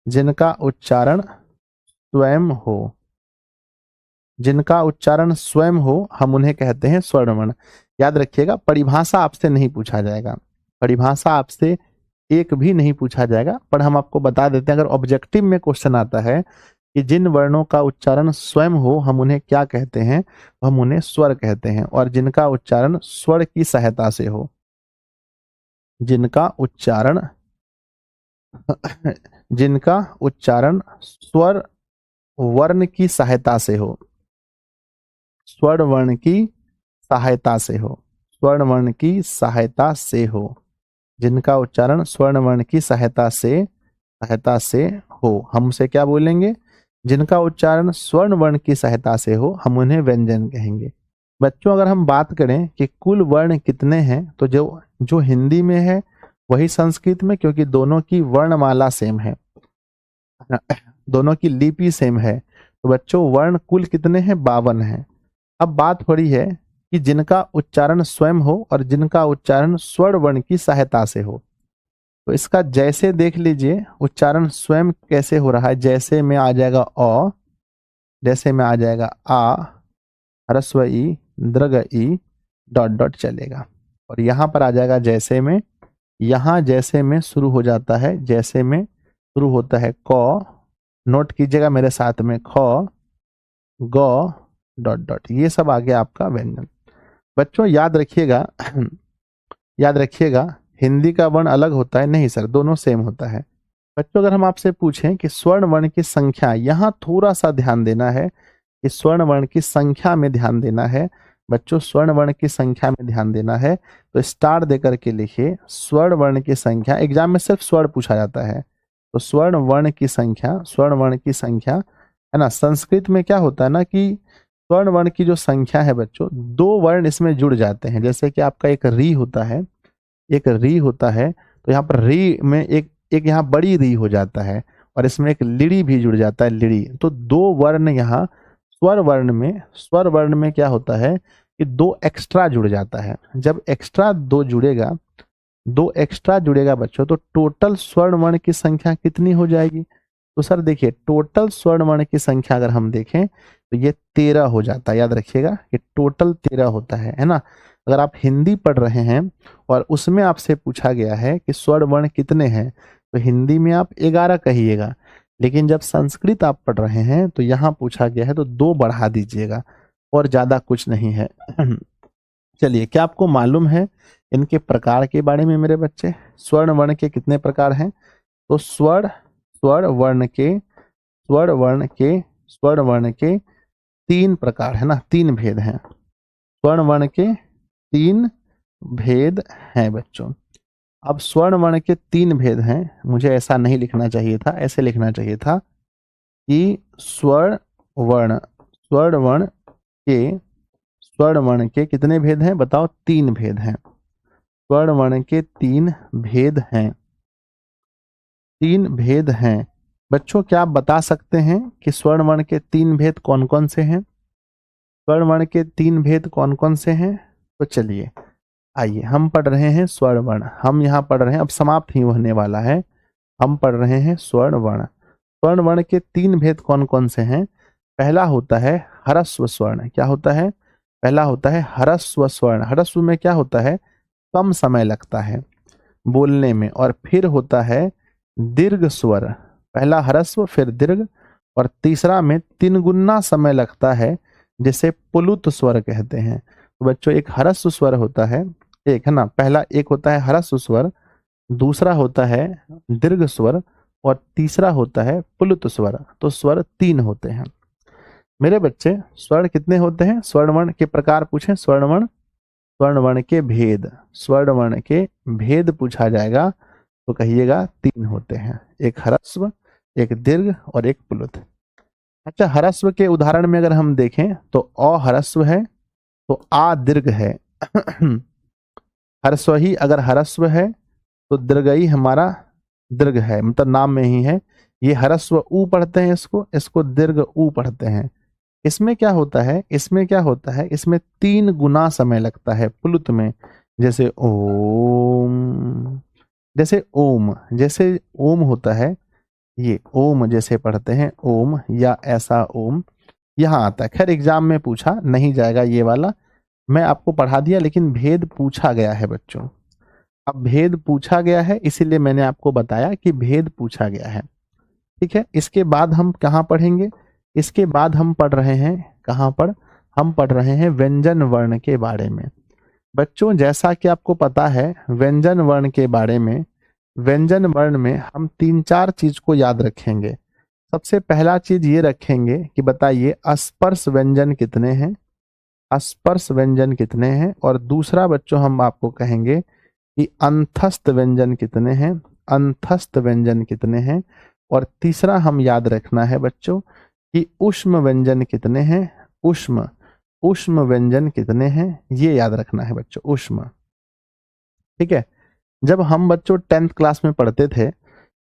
जिनका उच्चारण स्वयं हो, जिनका उच्चारण स्वयं हो, हम उन्हें कहते हैं स्वर्ण वर्ण। याद रखिएगा परिभाषा आपसे नहीं पूछा जाएगा, परिभाषा आपसे एक भी नहीं पूछा जाएगा, पर हम आपको बता देते हैं अगर ऑब्जेक्टिव में क्वेश्चन आता है कि जिन वर्णों का उच्चारण स्वयं हो हम उन्हें क्या कहते हैं, तो हम उन्हें स्वर कहते हैं। और जिनका उच्चारण स्वर की सहायता से हो, जिनका उच्चारण जिनका उच्चारण स्वर वर्ण की सहायता से हो, स्वर्ण वर्ण की सहायता से हो, स्वर्ण वर्ण की सहायता से हो, जिनका उच्चारण स्वर्ण वर्ण की सहायता से हो, हम उसे क्या बोलेंगे, जिनका उच्चारण स्वर्ण वर्ण की सहायता से हो हम उन्हें व्यंजन कहेंगे। बच्चों अगर हम बात करें कि कुल वर्ण कितने हैं, तो जो जो हिंदी में है वही संस्कृत में, क्योंकि दोनों की वर्णमाला सेम है, दोनों की लिपि सेम है। तो बच्चों वर्ण कुल कितने हैं, 52 हैं। अब बात हो रही है कि जिनका उच्चारण स्वयं हो और जिनका उच्चारण स्वर वर्ण की सहायता से हो। तो इसका जैसे देख लीजिए उच्चारण स्वयं कैसे हो रहा है, जैसे में आ जाएगा अ, जैसे में आ जाएगा आ, ह्रस्व ई, दीर्घ ई, डॉट डॉट चलेगा। और यहाँ पर आ जाएगा जैसे में, यहाँ जैसे में शुरू हो जाता है, जैसे में शुरू होता है क, नोट कीजिएगा मेरे साथ में, ख, ग, डॉट डॉट, ये सब आ गया आपका व्यंजन। बच्चों याद रखिएगा याद रखिएगा हिंदी का वर्ण अलग होता है, नहीं सर दोनों सेम होता है। बच्चों अगर हम आपसे पूछें कि स्वर्ण वर्ण की संख्या, यहाँ थोड़ा सा ध्यान देना है कि स्वर्ण वर्ण की संख्या में ध्यान देना है बच्चों, स्वर्ण वर्ण की संख्या में ध्यान देना है। तो स्टार देकर के लिखिए स्वर्ण वर्ण की संख्या, एग्जाम में सिर्फ स्वर्ण पूछा जाता है, तो स्वर्ण वर्ण की संख्या, स्वर्ण वर्ण की संख्या, है ना। संस्कृत में क्या होता है ना कि स्वर्ण वर्ण की जो संख्या है बच्चों, 2 वर्ण इसमें जुड़ जाते हैं। जैसे कि आपका एक री होता है, एक री होता है, तो यहाँ पर री में एक एक यहाँ बड़ी री हो जाता है, और इसमें एक लिड़ी भी जुड़ जाता है, लिड़ी। तो 2 वर्ण यहाँ स्वर वर्ण में क्या होता है कि 2 एक्स्ट्रा जुड़ जाता है। जब एक्स्ट्रा 2 जुड़ेगा, 2 एक्स्ट्रा जुड़ेगा बच्चों, तो टोटल स्वर्ण वर्ण की संख्या कितनी हो जाएगी? तो सर देखिए, टोटल स्वर्ण वर्ण की संख्या अगर हम देखें तो ये 13 हो जाता है। याद रखिएगा कि टोटल 13 होता है ना। अगर आप हिंदी पढ़ रहे हैं और उसमें आपसे पूछा गया है कि स्वर्ण वर्ण कितने हैं, तो हिंदी में आप 11 कहिएगा। लेकिन जब संस्कृत आप पढ़ रहे हैं तो यहाँ पूछा गया है तो 2 बढ़ा दीजिएगा, और ज्यादा कुछ नहीं है। चलिए, क्या आपको मालूम है इनके प्रकार के बारे में मेरे बच्चे? स्वर्ण वर्ण के कितने प्रकार हैं? तो स्वर्ण वर्ण के 3 प्रकार है ना, 3 भेद हैं। स्वर्ण वर्ण के 3 भेद हैं बच्चों। अब स्वर्ण वर्ण के 3 भेद हैं, मुझे ऐसा नहीं लिखना चाहिए था, ऐसे लिखना चाहिए था कि स्वर्ण वर्ण के कितने भेद हैं? बताओ। 3 भेद हैं। स्वर्ण वर्ण के 3 भेद हैं, 3 भेद हैं। बच्चों, क्या आप बता सकते हैं कि स्वर्ण वर्ण के 3 भेद कौन कौन से हैं? स्वर्ण वर्ण के 3 भेद कौन कौन से हैं? तो चलिए, आइए हम पढ़ रहे हैं स्वर्ण वर्ण। हम यहाँ पढ़ रहे हैं, अब समाप्त ही होने वाला है। हम पढ़ रहे हैं स्वर्ण वर्ण। स्वर्ण वर्ण के 3 भेद कौन कौन से हैं? पहला होता है ह्रस्व स्वर्ण। क्या होता है? पहला होता है ह्रस्व स्वर्ण। ह्रस्व में क्या होता है? कम समय लगता है बोलने में। और फिर होता है दीर्घ स्वर। पहला ह्रस्व, फिर दीर्घ, और तीसरा में 3 गुना समय लगता है, जिसे पुलुत स्वर कहते हैं। तो बच्चों, एक ह्रस्व स्वर होता है, एक है ना, पहला एक होता है ह्रस्व स्वर, दूसरा होता है दीर्घ स्वर, और तीसरा होता है पुलुत स्वर। तो स्वर 3 होते हैं मेरे बच्चे। स्वर्ण कितने होते हैं? स्वर्ण वर्ण के प्रकार पूछे, स्वर्ण वर्ण के भेद, स्वर्ण वर्ण के भेद पूछा जाएगा तो कहिएगा 3 होते हैं, एक ह्रस्व, एक दीर्घ और एक पुलुत। अच्छा, ह्रस्व के उदाहरण में अगर हम देखें तो अ ह्रस्व है तो आ दीर्घ है। ह्रस्व ही अगर ह्रस्व है तो दीर्घई हमारा दीर्घ है, मतलब नाम में ही है। ये ह्रस्व ऊ पढ़ते हैं, इसको दीर्घ ऊ पढ़ते हैं। इसमें क्या होता है? इसमें 3 गुना समय लगता है पुलुत में। जैसे ओम, जैसे ओम होता है, ये ओम जैसे पढ़ते हैं ओम, या ऐसा ओम यहाँ आता है। खैर एग्जाम में पूछा नहीं जाएगा ये वाला, मैं आपको पढ़ा दिया, लेकिन भेद पूछा गया है बच्चों। अब भेद पूछा गया है इसीलिए मैंने आपको बताया कि भेद पूछा गया है। ठीक है, इसके बाद हम कहाँ पढ़ेंगे? इसके बाद हम पढ़ रहे हैं, कहाँ पर? हम पढ़ रहे हैं व्यंजन वर्ण के बारे में। बच्चों, जैसा कि आपको पता है व्यंजन वर्ण के बारे में, व्यंजन वर्ण में हम 3-4 चीज को याद रखेंगे। सबसे पहला चीज ये रखेंगे कि बताइए अस्पर्श व्यंजन कितने हैं, अस्पर्श व्यंजन कितने हैं। और दूसरा बच्चों हम आपको कहेंगे कि अंतस्थ व्यंजन कितने हैं, अंतस्थ व्यंजन कितने हैं। और तीसरा हम याद रखना है बच्चों कि ऊष्म व्यंजन कितने हैं, ऊष्म व्यंजन कितने हैं, ये याद रखना है बच्चों, ऊष्म। ठीक है, जब हम बच्चों 10th क्लास में पढ़ते थे,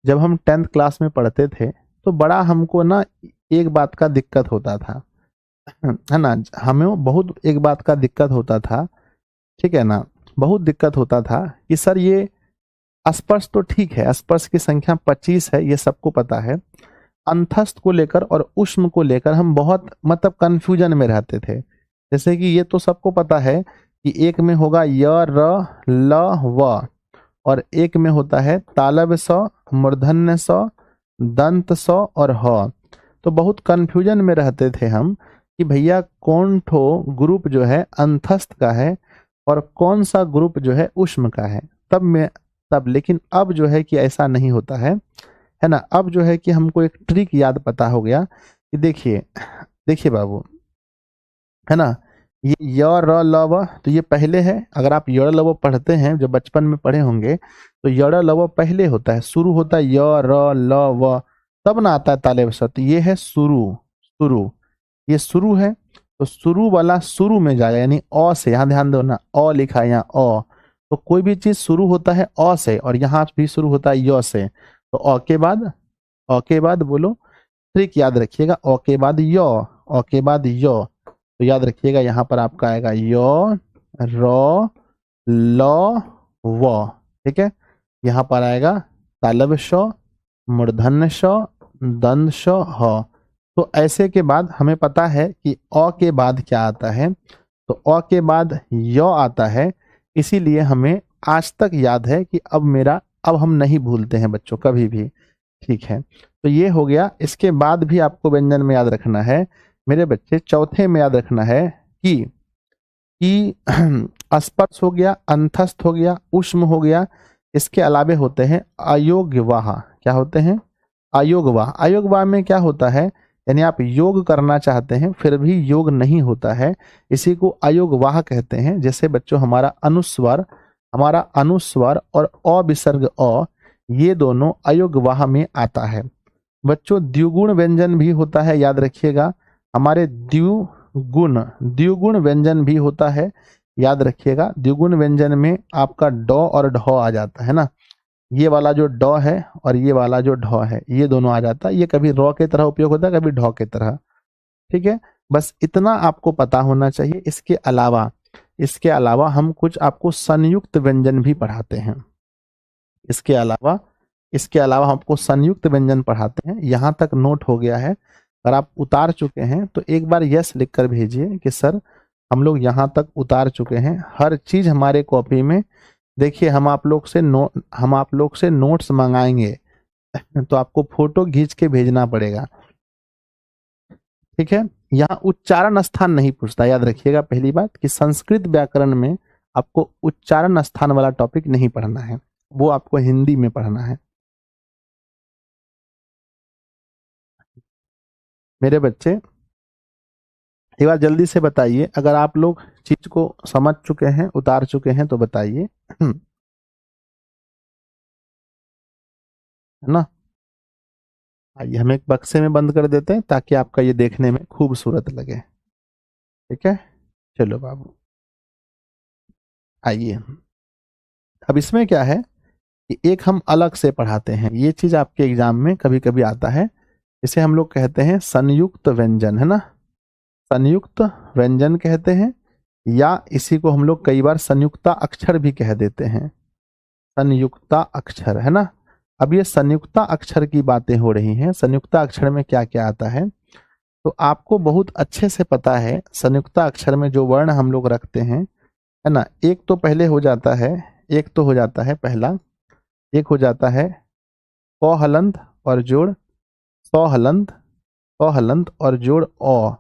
जब हम 10th क्लास में पढ़ते थे तो बड़ा हमको ना एक बात का दिक्कत होता था, है ना, हमें बहुत एक बात का दिक्कत होता था। ठीक है ना, बहुत दिक्कत होता था कि सर ये अस्पर्श तो ठीक है, अस्पर्श की संख्या 25 है, ये सबको पता है। अंतस्थ को लेकर और ऊष्म को लेकर हम बहुत मतलब कंफ्यूजन में रहते थे। जैसे कि ये तो सबको पता है कि एक में होगा य र ल व, और एक में होता है तालब स, मूर्धन्य स, दंत स और ह। तो बहुत कंफ्यूजन में रहते थे हम कि भैया कौन ठो ग्रुप जो है अंतस्थ का है और कौन सा ग्रुप जो है ऊष्म का है। तब लेकिन अब जो है कि ऐसा नहीं होता है ना। अब जो है कि हमको एक ट्रिक याद पता हो गया कि देखिए बाबू, है ना, ये य र ल व तो ये पहले है। अगर आप य ल व पढ़ते हैं, जो बचपन में पढ़े होंगे, तो य ल व पहले होता है, शुरू होता है य र ल व, तब ना आता है ताले स। तो ये है शुरू, ये शुरू है। तो शुरू वाला शुरू में जाएगा, यानी अ से, यहाँ ध्यान दो ना, अ लिखा है यहाँ अ, तो कोई भी चीज शुरू होता है अ से, और यहाँ भी शुरू होता है य से, तो अ के बाद बोलो ट्रिक याद रखिएगा, अ के बाद य, अ के बाद य, तो याद रखिएगा यहाँ पर आपका आएगा य र ल व, ठीक है। यहाँ पर आएगा तालब श, मूर्धन्य श, दंड श, ह। तो ऐसे के बाद हमें पता है कि अ के बाद क्या आता है, तो अ के बाद य आता है, इसीलिए हमें आज तक याद है कि अब हम नहीं भूलते हैं बच्चों कभी भी, ठीक है। तो ये हो गया। इसके बाद भी आपको व्यंजन में याद रखना है मेरे बच्चे, चौथे में याद रखना है कि अस्पर्श हो गया, अंतस्थ हो गया, उष्म हो गया, इसके अलावे होते हैं अयोग्यवाह। क्या होते हैं? अयोग्यवाह। अयोग्यवाह में क्या होता है, यानी आप योग करना चाहते हैं फिर भी योग नहीं होता है, इसी को अयोग्यवाह कहते हैं। जैसे बच्चों हमारा अनुस्वर और अ विसर्ग अ, ये दोनों अयोग्यवाह में आता है। बच्चों द्विगुण व्यंजन भी होता है, याद रखिएगा, हमारे द्विगुण व्यंजन भी होता है, याद रखिएगा। द्विगुण व्यंजन में आपका ड और ढ आ जाता है ना, ये वाला जो ड है और ये वाला जो ढ है, ये दोनों आ जाता है। ये कभी र के तरह उपयोग होता है, कभी ढ के तरह, ठीक है। बस इतना आपको पता होना चाहिए। इसके अलावा हम कुछ आपको संयुक्त व्यंजन भी पढ़ाते हैं। इसके अलावा हम आपको संयुक्त व्यंजन पढ़ाते हैं। यहाँ तक नोट हो गया है? अगर आप उतार चुके हैं तो एक बार यस लिख कर भेजिए कि सर हम लोग यहाँ तक उतार चुके हैं। हर चीज हमारे कॉपी में, देखिए हम आप लोग से नोट्स मंगाएंगे तो आपको फोटो खींच के भेजना पड़ेगा, ठीक है। यहाँ उच्चारण स्थान नहीं पूछता, याद रखिएगा। पहली बात कि संस्कृत व्याकरण में आपको उच्चारण स्थान वाला टॉपिक नहीं पढ़ना है, वो आपको हिंदी में पढ़ना है मेरे बच्चे। एक बार जल्दी से बताइए, अगर आप लोग चीज को समझ चुके हैं, उतार चुके हैं तो बताइए है ना। आइए हम एक बक्से में बंद कर देते हैं ताकि आपका ये देखने में खूबसूरत लगे, ठीक है। चलो बाबू आइए। अब इसमें क्या है कि एक हम अलग से पढ़ाते हैं, ये चीज आपके एग्जाम में कभी कभी आता है, इसे हम लोग कहते हैं संयुक्त व्यंजन, है ना। संयुक्त व्यंजन कहते हैं, या इसी को हम लोग कई बार संयुक्ता अक्षर भी कह देते हैं। संयुक्ता अक्षर, है ना। अब ये संयुक्ता अक्षर की बातें हो रही हैं। संयुक्ता अक्षर में क्या क्या आता है, तो आपको बहुत अच्छे से पता है। संयुक्ता अक्षर में जो वर्ण हम लोग रखते हैं, है ना, एक तो पहले हो जाता है, एक तो हो जाता है पहला, एक हो जाता है क हलंत और जोड़ सौ हलंत, क हलंत और जोड़ अ,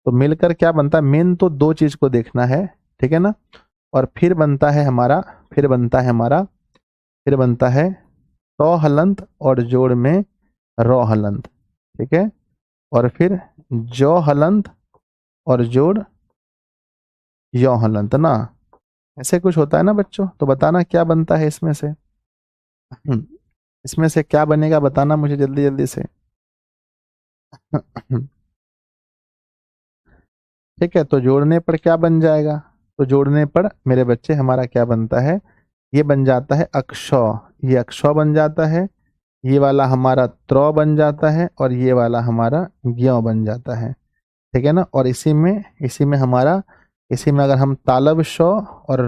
तो मिलकर क्या बनता है, मेन तो दो चीज को देखना है, ठीक है ना। और फिर बनता है सौ हलंत और जोड़ में रो हलंत, ठीक है। और फिर जो हलंत और जोड़ यो हलंत ना, ऐसे कुछ होता है ना बच्चों। तो बताना क्या बनता है इसमें से, इसमें से क्या बनेगा बताना मुझे जल्दी जल्दी से ठीक है। तो जोड़ने पर क्या बन जाएगा, तो जोड़ने पर मेरे बच्चे हमारा क्या बनता है, ये बन जाता है अक्ष, ये अक्ष बन जाता है, ये वाला हमारा त्र बन जाता है, और ये वाला हमारा ज्ञ बन जाता है, ठीक है ना। और इसी में अगर हम तालब श और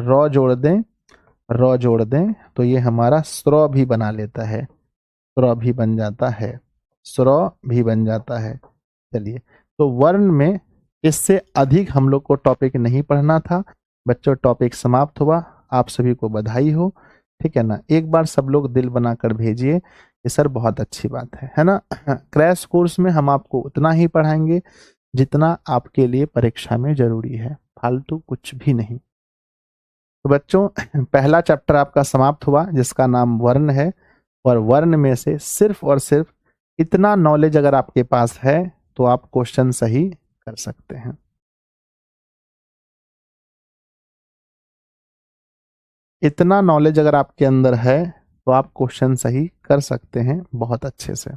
र जोड़ दें तो ये हमारा स्र भी बना लेता है, स्र भी बन जाता है, स्र भी बन जाता है। चलिए, तो वर्ण में इससे अधिक हम लोग को टॉपिक नहीं पढ़ना था बच्चों। टॉपिक समाप्त हुआ, आप सभी को बधाई हो, ठीक है ना। एक बार सब लोग दिल बनाकर भेजिए ये सर बहुत अच्छी बात है ना। क्रैश कोर्स में हम आपको उतना ही पढ़ाएंगे जितना आपके लिए परीक्षा में जरूरी है, फालतू कुछ भी नहीं। तो बच्चों पहला चैप्टर आपका समाप्त हुआ जिसका नाम वर्ण है, और वर्ण में से सिर्फ और सिर्फ इतना नॉलेज अगर आपके पास है तो आप क्वेश्चन सही कर सकते हैं। इतना नॉलेज अगर आपके अंदर है तो आप क्वेश्चन सही कर सकते हैं बहुत अच्छे से।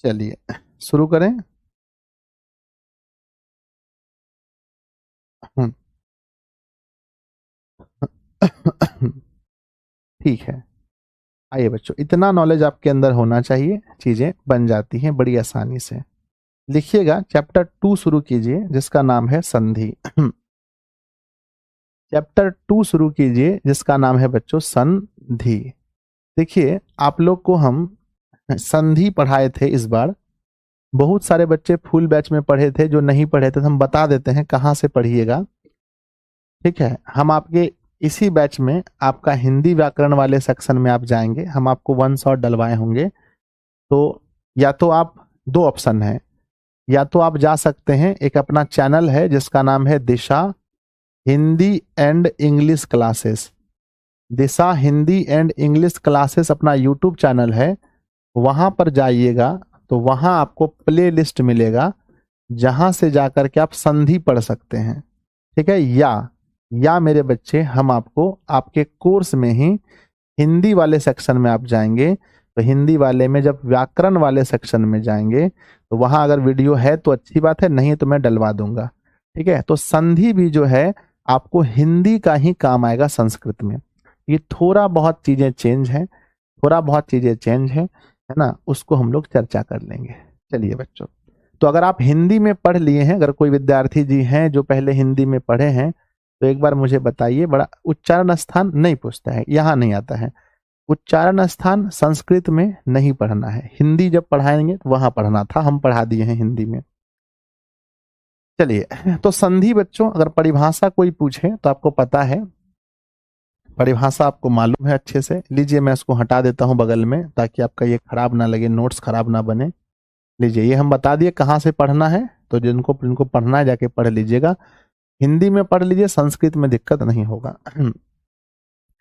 चलिए शुरू करें। ठीक है। आइए बच्चों, इतना नॉलेज आपके अंदर होना चाहिए, चीजें बन जाती हैं बड़ी आसानी से। लिखिएगा, चैप्टर 2 शुरू कीजिए जिसका नाम है संधि। चैप्टर 2 शुरू कीजिए जिसका नाम है बच्चों संधि। देखिए, आप लोग को हम संधि पढ़ाए थे इस बार। बहुत सारे बच्चे फुल बैच में पढ़े थे, जो नहीं पढ़े थे तो हम बता देते हैं कहाँ से पढ़िएगा। ठीक है, हम आपके इसी बैच में आपका हिंदी व्याकरण वाले सेक्शन में आप जाएंगे, हम आपको वन शॉट डलवाए होंगे। तो या तो आप, दो ऑप्शन है, या तो आप जा सकते हैं, एक अपना चैनल है जिसका नाम है Disha Hindi and English classes. Disha Hindi and English classes अपना यूट्यूब चैनल है, वहां पर जाइएगा तो वहां आपको प्ले लिस्ट मिलेगा, जहां से जाकर के आप संधि पढ़ सकते हैं। ठीक है, या मेरे बच्चे, हम आपको आपके कोर्स में ही हिंदी वाले सेक्शन में आप जाएंगे, तो हिंदी वाले में जब व्याकरण वाले सेक्शन में जाएंगे तो वहां अगर वीडियो है तो अच्छी बात है, नहीं तो मैं डलवा दूंगा। ठीक है, तो संधि भी जो है आपको हिंदी का ही काम आएगा संस्कृत में। ये थोड़ा बहुत चीजें चेंज है, थोड़ा बहुत चीजें चेंज है ना, उसको हम लोग चर्चा कर लेंगे। चलिए बच्चों, तो अगर आप हिंदी में पढ़ लिए हैं, अगर कोई विद्यार्थी जी हैं जो पहले हिंदी में पढ़े हैं, तो एक बार मुझे बताइए। बड़ा उच्चारण स्थान नहीं पूछता है, यहाँ नहीं आता है। उच्चारण स्थान संस्कृत में नहीं पढ़ना है, हिंदी जब पढ़ाएंगे तो वहां पढ़ना था, हम पढ़ा दिए हैं हिंदी में। चलिए, तो संधि बच्चों, अगर परिभाषा कोई पूछे तो आपको पता है, परिभाषा आपको मालूम है अच्छे से। लीजिए, मैं इसको हटा देता हूं बगल में, ताकि आपका ये खराब ना लगे, नोट्स खराब ना बने। लीजिए, ये हम बता दिए कहाँ से पढ़ना है, तो जिनको जिनको पढ़ना है जाके पढ़ लीजिएगा। हिंदी में पढ़ लीजिए, संस्कृत में दिक्कत नहीं होगा।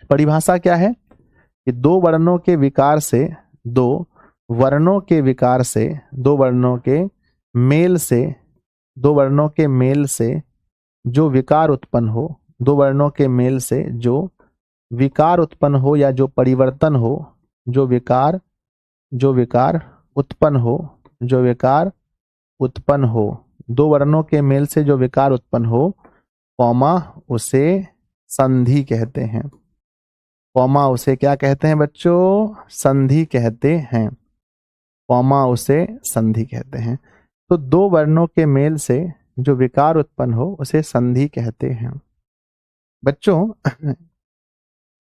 परिभाषा क्या है कि दो वर्णों के विकार से, दो वर्णों के विकार से, दो वर्णों के मेल से, दो वर्णों के मेल से जो विकार उत्पन्न हो, दो वर्णों के मेल से जो विकार उत्पन्न हो या जो परिवर्तन हो, जो विकार उत्पन्न हो, जो विकार उत्पन्न हो, दो वर्णों के मेल से जो विकार उत्पन्न हो, कौमा, उसे संधि कहते हैं। कौमा, उसे क्या कहते हैं बच्चों? संधि कहते हैं। कौमा, उसे संधि कहते हैं। तो दो वर्णों के मेल से जो विकार उत्पन्न हो उसे संधि कहते हैं।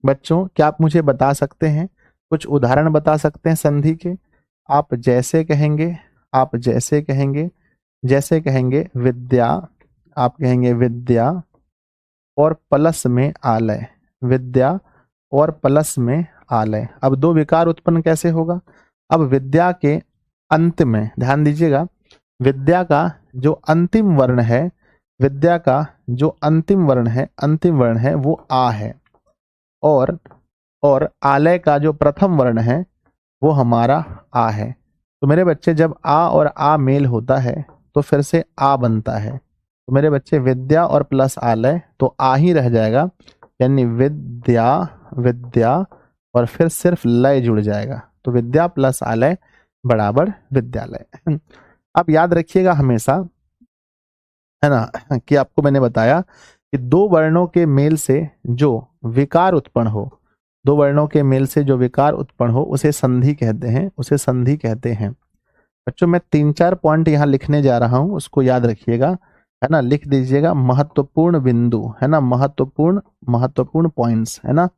बच्चों क्या आप मुझे बता सकते हैं, कुछ उदाहरण बता सकते हैं संधि के? आप जैसे कहेंगे, जैसे कहेंगे विद्या, आप कहेंगे विद्या और प्लस में आलय, विद्या और प्लस में आलय। अब दो विकार उत्पन्न कैसे होगा? अब विद्या के अंत में ध्यान दीजिएगा, विद्या का जो अंतिम वर्ण है, विद्या का जो अंतिम वर्ण है वो आ है, और आलय का जो प्रथम वर्ण है वो हमारा आ है। तो मेरे बच्चे, जब आ और आ मेल होता है तो फिर से आ बनता है। तो मेरे बच्चे, विद्या और प्लस आलय तो आ ही रह जाएगा, यानी विद्या और फिर सिर्फ लय जुड़ जाएगा। तो विद्या प्लस आलय बराबर विद्यालय। अब याद रखिएगा हमेशा, है ना, कि आपको मैंने बताया कि दो वर्णों के मेल से जो विकार उत्पन्न हो, दो वर्णों के मेल से जो विकार उत्पन्न हो उसे संधि कहते हैं, उसे संधि कहते हैं। बच्चों, मैं 3-4 पॉइंट यहाँ लिखने जा रहा हूँ, उसको याद रखिएगा, है ना, लिख दीजिएगा। महत्वपूर्ण बिंदु, है ना, महत्वपूर्ण पॉइंट्स, है ना।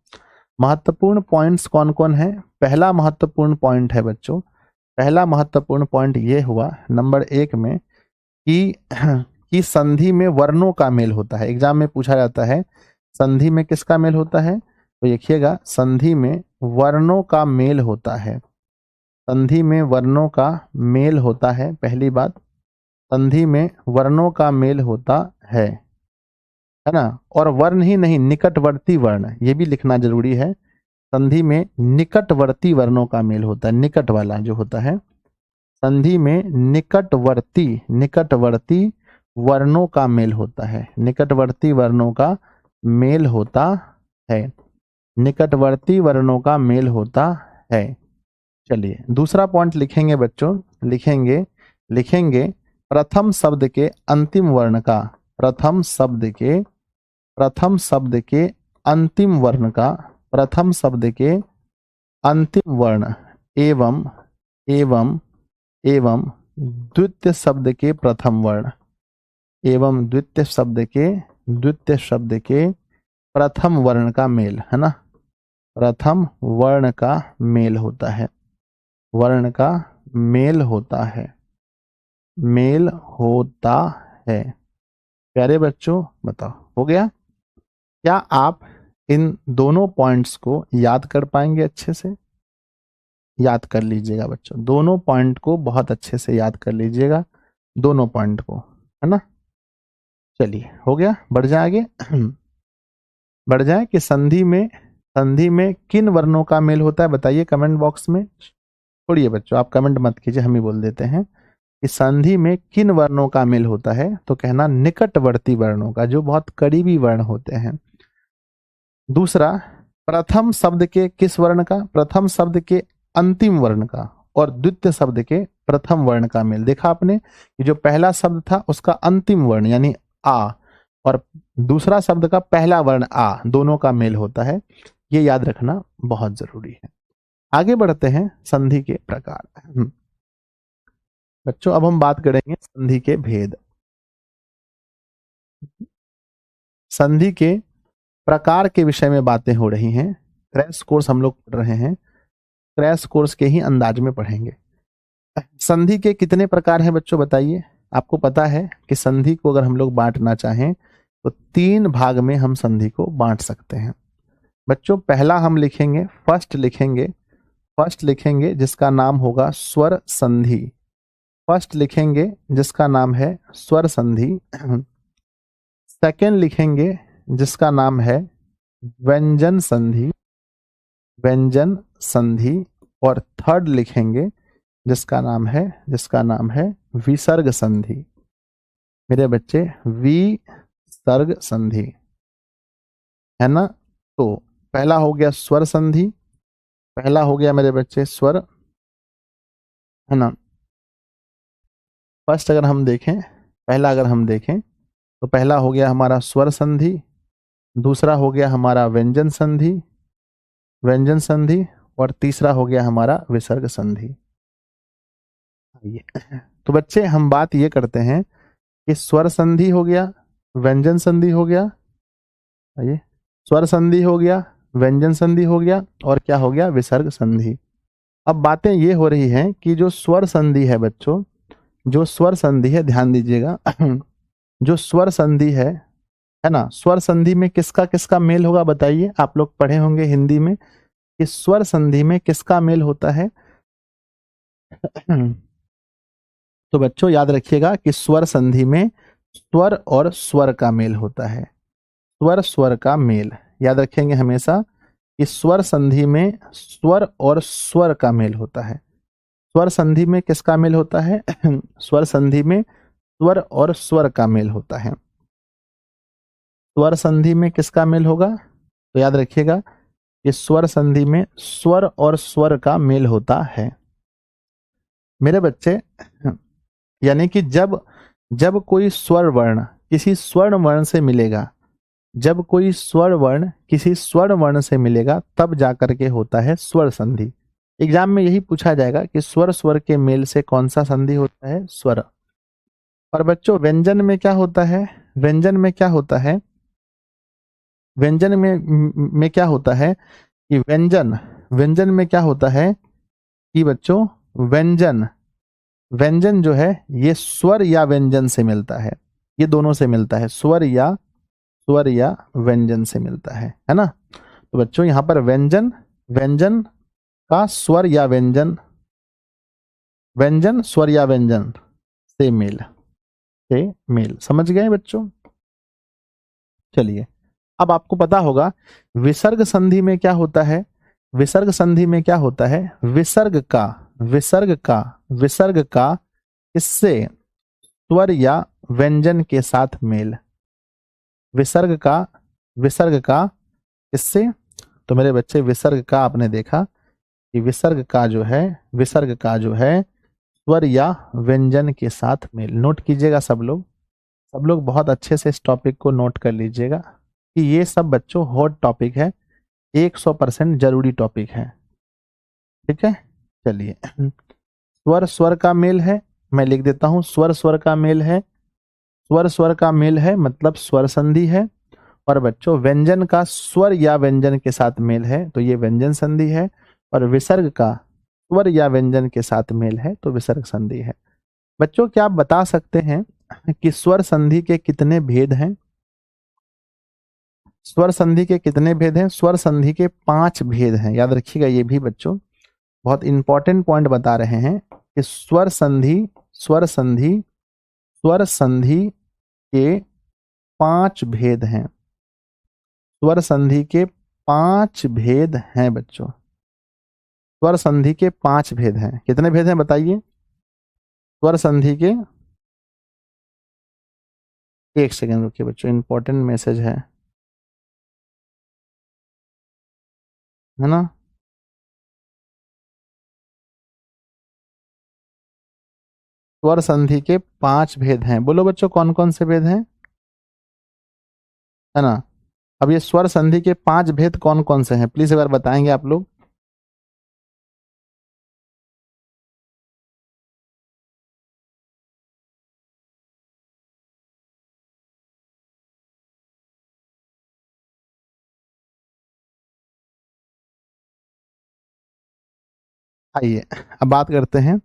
महत्वपूर्ण पॉइंट्स कौन कौन है? पहला महत्वपूर्ण पॉइंट है बच्चों, पहला महत्वपूर्ण पॉइंट ये हुआ नंबर 1 में कि संधि में वर्णों का मेल होता है। एग्जाम में पूछा जाता है संधि में किसका मेल होता है, तो देखिएगा, संधि में वर्णों का मेल होता है। संधि में वर्णों का मेल होता है, पहली बात, संधि में वर्णों का मेल होता है ना। और वर्ण ही नहीं, निकटवर्ती वर्ण, ये भी लिखना जरूरी है। संधि में निकटवर्ती वर्णों का मेल होता है, निकट वाला जो होता है, संधि में निकटवर्ती वर्णों का मेल होता है, निकटवर्ती वर्णों का मेल होता है, निकटवर्ती वर्णों का मेल होता है। चलिए, दूसरा पॉइंट लिखेंगे बच्चों, लिखेंगे प्रथम शब्द के अंतिम वर्ण का, प्रथम शब्द के अंतिम वर्ण का, प्रथम शब्द के अंतिम वर्ण एवं एवं एवं द्वितीय शब्द के प्रथम वर्ण, एवं द्वितीय शब्द के प्रथम वर्ण का मेल, है ना, प्रथम वर्ण का मेल होता है, वर्ण का मेल होता है, मेल होता है। प्यारे बच्चों बताओ, हो गया? क्या आप इन दोनों पॉइंट्स को याद कर पाएंगे? अच्छे से याद कर लीजिएगा बच्चों, दोनों पॉइंट को बहुत अच्छे से याद कर लीजिएगा, दोनों पॉइंट को, है ना। चलिए हो गया, बढ़ जाए आगे। बढ़ जाए कि संधि में किन वर्णों का मेल होता है, बताइए कमेंट बॉक्स में। छोड़िए बच्चों, आप कमेंट मत कीजिए, हम ही बोल देते हैं कि संधि में किन वर्णों का मेल होता है, तो कहना निकटवर्ती वर्णों का, जो बहुत करीबी वर्ण होते हैं। दूसरा, प्रथम शब्द के किस वर्ण का, प्रथम शब्द के अंतिम वर्ण का, और द्वितीय शब्द के प्रथम वर्ण का मेल। देखा आपने कि जो पहला शब्द था उसका अंतिम वर्ण यानी आ, और दूसरा शब्द का पहला वर्ण आ, दोनों का मेल होता है। ये याद रखना बहुत जरूरी है। आगे बढ़ते हैं संधि के प्रकार। बच्चों अब हम बात करेंगे संधि के भेद। संधि के प्रकार के विषय में बातें हो रही हैं। क्रैश कोर्स हम लोग पढ़ रहे हैं, क्रैश कोर्स के ही अंदाज में पढ़ेंगे। संधि के कितने प्रकार हैं बच्चों बताइए? आपको पता है कि संधि को अगर हम लोग बांटना चाहें तो 3 भाग में हम संधि को बांट सकते हैं। बच्चों पहला हम लिखेंगे, फर्स्ट लिखेंगे जिसका नाम होगा स्वर संधि। फर्स्ट लिखेंगे जिसका नाम है स्वर संधि। सेकेंड लिखेंगे जिसका नाम है व्यंजन संधि, और थर्ड लिखेंगे जिसका नाम है विसर्ग संधि। मेरे बच्चे विसर्ग संधि, है ना। तो पहला हो गया स्वर संधि, पहला हो गया मेरे बच्चे स्वर, है ना। फर्स्ट अगर हम देखें तो पहला हो गया हमारा स्वर संधि, दूसरा हो गया हमारा व्यंजन संधि, और तीसरा हो गया हमारा विसर्ग संधि। तो बच्चे हम बात ये करते हैं कि स्वर संधि हो गया, व्यंजन संधि हो गया, आइए, स्वर संधि हो गया, व्यंजन संधि हो गया, और क्या हो गया, विसर्ग संधि। अब बातें ये हो रही हैं कि जो स्वर संधि है बच्चों, जो स्वर संधि है, ध्यान दीजिएगा, जो स्वर संधि है ना, स्वर संधि में किसका किसका मेल होगा बताइए? आप लोग पढ़े होंगे हिंदी में कि स्वर संधि में किसका मेल होता है। तो बच्चों याद रखिएगा कि स्वर संधि में स्वर और स्वर का मेल होता है, स्वर का मेल याद रखेंगे हमेशा कि स्वर संधि में स्वर और स्वर का मेल होता है। स्वर संधि में किसका मेल होता है? स्वर संधि में स्वर और स्वर का मेल होता है। स्वर संधि में किसका मेल होगा? तो याद रखिएगा कि स्वर संधि में स्वर और स्वर का मेल होता है। मेरे बच्चे यानी कि जब कोई स्वर वर्ण किसी स्वर्ण वर्ण से मिलेगा, जब कोई स्वर वर्ण किसी स्वर्ण वर्ण से मिलेगा तब जाकर के होता है स्वर संधि। एग्जाम में यही पूछा जाएगा कि स्वर के मेल से कौन सा संधि होता है? स्वर। और बच्चों व्यंजन में क्या होता है? व्यंजन में क्या होता है कि व्यंजन में क्या होता है कि बच्चों व्यंजन जो है ये स्वर या व्यंजन से मिलता है, ये दोनों से मिलता है, स्वर या व्यंजन से मिलता है ना। तो बच्चों यहाँ पर व्यंजन का स्वर या व्यंजन स्वर या व्यंजन से मेल समझ गए बच्चों? चलिए अब आपको पता होगा विसर्ग संधि में क्या होता है? विसर्ग संधि में क्या होता है? विसर्ग का इससे स्वर या व्यंजन के साथ मेल, विसर्ग का इससे। तो मेरे बच्चे विसर्ग का आपने देखा कि विसर्ग का जो है स्वर या व्यंजन के साथ मेल। नोट कीजिएगा सब लोग, सब लोग बहुत अच्छे से इस टॉपिक को नोट कर लीजिएगा कि ये सब बच्चों हॉट टॉपिक है, 100% जरूरी टॉपिक है। ठीक है, चलिए। स्वर स्वर का मेल है, मैं लिख देता हूं, स्वर स्वर का मेल है। स्वर स्वर का मेल है मतलब स्वर संधि है। और बच्चों व्यंजन का स्वर या व्यंजन के साथ मेल है तो ये व्यंजन संधि है। और विसर्ग का स्वर या व्यंजन के साथ मेल है तो विसर्ग संधि है। बच्चों क्या आप बता सकते हैं कि स्वर संधि के कितने भेद हैं? स्वर संधि के कितने भेद हैं? स्वर संधि के 5 भेद हैं। याद रखिएगा, ये भी बच्चों बहुत इंपॉर्टेंट पॉइंट बता रहे हैं कि स्वर संधि स्वर संधि स्वर संधि के 5 भेद हैं। स्वर संधि के 5 भेद हैं बच्चों। स्वर संधि के 5 भेद हैं। कितने भेद हैं बताइए? स्वर संधि के, एक सेकंड रुकिए बच्चों, इंपॉर्टेंट मैसेज है ना। स्वर संधि के 5 भेद हैं। बोलो बच्चों कौन कौन से भेद हैं, है ना। अब ये स्वर संधि के 5 भेद कौन कौन से हैं, प्लीज एक बार बताएंगे आप लोग। आइए अब बात करते हैं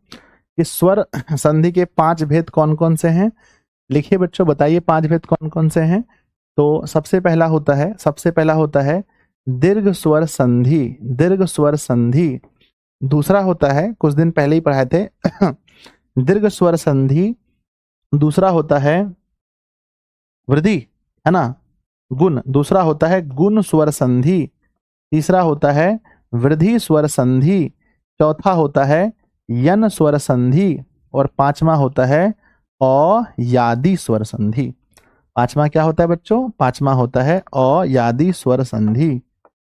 कि स्वर संधि के 5 भेद कौन कौन से हैं। लिखिए बच्चों, बताइए 5 भेद कौन कौन से हैं। तो सबसे पहला होता है दीर्घ स्वर संधि। दीर्घ स्वर संधि। दूसरा होता है, कुछ दिन पहले ही पढ़ाए थे, दीर्घ स्वर संधि। दूसरा होता है वृद्धि, है ना, गुण। दूसरा होता है गुण स्वर संधि। तीसरा होता है वृद्धि स्वर संधि। चौथा होता है यन स्वर संधि। और पांचवा होता है अयादि स्वर संधि। पांचवा क्या होता है बच्चों? पांचवा होता है अयादि स्वर संधि।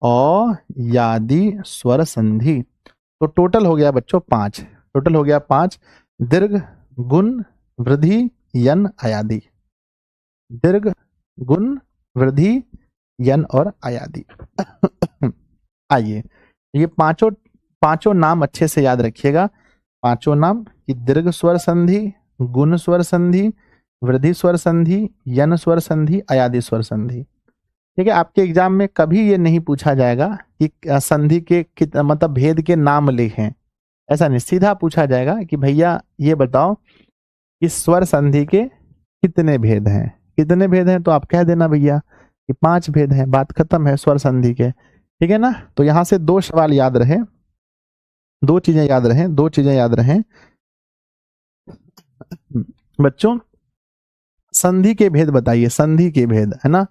अयादि स्वर संधि। तो टोटल हो गया बच्चों 5। टोटल हो गया 5। दीर्घ, गुण, वृद्धि, यन, अयादि। दीर्घ, गुण, वृद्धि, यन और अयादि। आइए, ये पांचों पांचों नाम अच्छे से याद रखिएगा। पांचों नाम कि दीर्घ स्वर संधि, गुण स्वर संधि, वृद्धि स्वर संधि, यन स्वर संधि, अयादि स्वर संधि। ठीक है, आपके एग्जाम में कभी ये नहीं पूछा जाएगा कि संधि के मतलब भेद के नाम लिखें। ऐसा नहीं, सीधा पूछा जाएगा कि भैया ये बताओ इस स्वर संधि के कितने भेद हैं। कितने भेद हैं तो आप कह देना भैया कि 5 भेद हैं, बात खत्म है स्वर संधि के। ठीक है ना। तो यहां से 2 सवाल याद रहे, 2 चीजें याद रहें, 2 चीजें याद रहें बच्चों। संधि के भेद बताइए, संधि के भेद, है ना।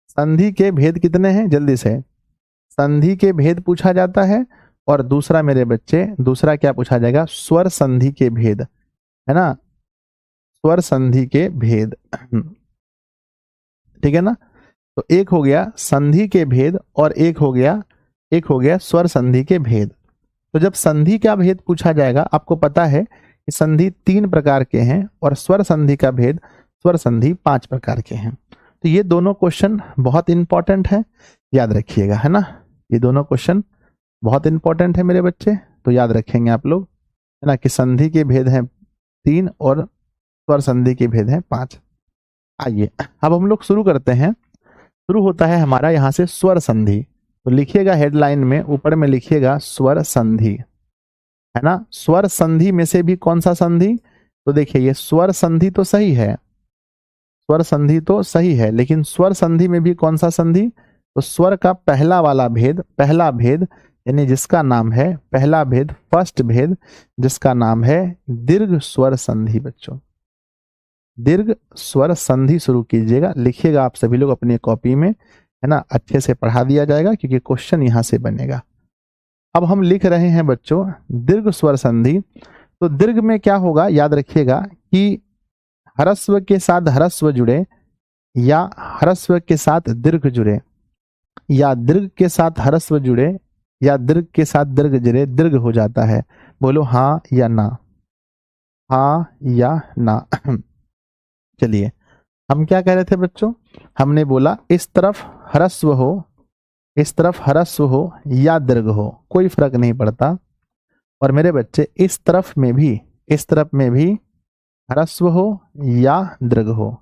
संधि के भेद कितने हैं जल्दी से? संधि के भेद पूछा जाता है। और दूसरा मेरे बच्चे, दूसरा क्या पूछा जाएगा? स्वर संधि के भेद, है ना, स्वर संधि के भेद। ठीक है ना। तो एक हो गया संधि के भेद और एक हो गया स्वर संधि के भेद। तो जब संधि का भेद पूछा जाएगा, आपको पता है कि संधि 3 प्रकार के हैं और स्वर संधि का भेद स्वर संधि 5 प्रकार के हैं। तो ये दोनों क्वेश्चन बहुत इंपॉर्टेंट है, याद रखिएगा, है ना। ये दोनों क्वेश्चन बहुत इंपॉर्टेंट है मेरे बच्चे, तो याद रखेंगे आप लोग, है ना, कि संधि के भेद हैं 3 और स्वर संधि के भेद हैं 5। आइए अब हम लोग शुरू करते हैं। शुरू होता है हमारा यहाँ से स्वर संधि। तो लिखिएगा हेडलाइन में, ऊपर में लिखिएगा स्वर संधि, है ना। स्वर संधि में से भी कौन सा संधि? तो देखिए ये स्वर संधि तो सही है, स्वर संधि तो सही है, लेकिन स्वर संधि में भी कौन सा संधि? तो स्वर का पहला वाला भेद, पहला भेद, यानी जिसका नाम है पहला भेद, फर्स्ट भेद, जिसका नाम है दीर्घ स्वर संधि। बच्चों दीर्घ स्वर संधि शुरू कीजिएगा, लिखिएगा आप सभी लोग अपनी कॉपी में, है ना, अच्छे से पढ़ा दिया जाएगा क्योंकि क्वेश्चन यहां से बनेगा। अब हम लिख रहे हैं बच्चों दीर्घ स्वर संधि। तो दीर्घ में क्या होगा, याद रखिएगा कि ह्रस्व के साथ ह्रस्व जुड़े, या ह्रस्व के साथ दीर्घ जुड़े, या दीर्घ के साथ ह्रस्व जुड़े, या दीर्घ के साथ दीर्घ जुड़े, दीर्घ हो जाता है। बोलो हाँ या ना, हाँ या ना। चलिए हम क्या कह रहे थे बच्चों, हमने बोला इस तरफ ह्रस्व हो, इस तरफ ह्रस्व हो या दीर्घ हो, कोई फर्क नहीं पड़ता। और मेरे बच्चे इस तरफ में भी, इस तरफ में भी ह्रस्व हो या दीर्घ हो।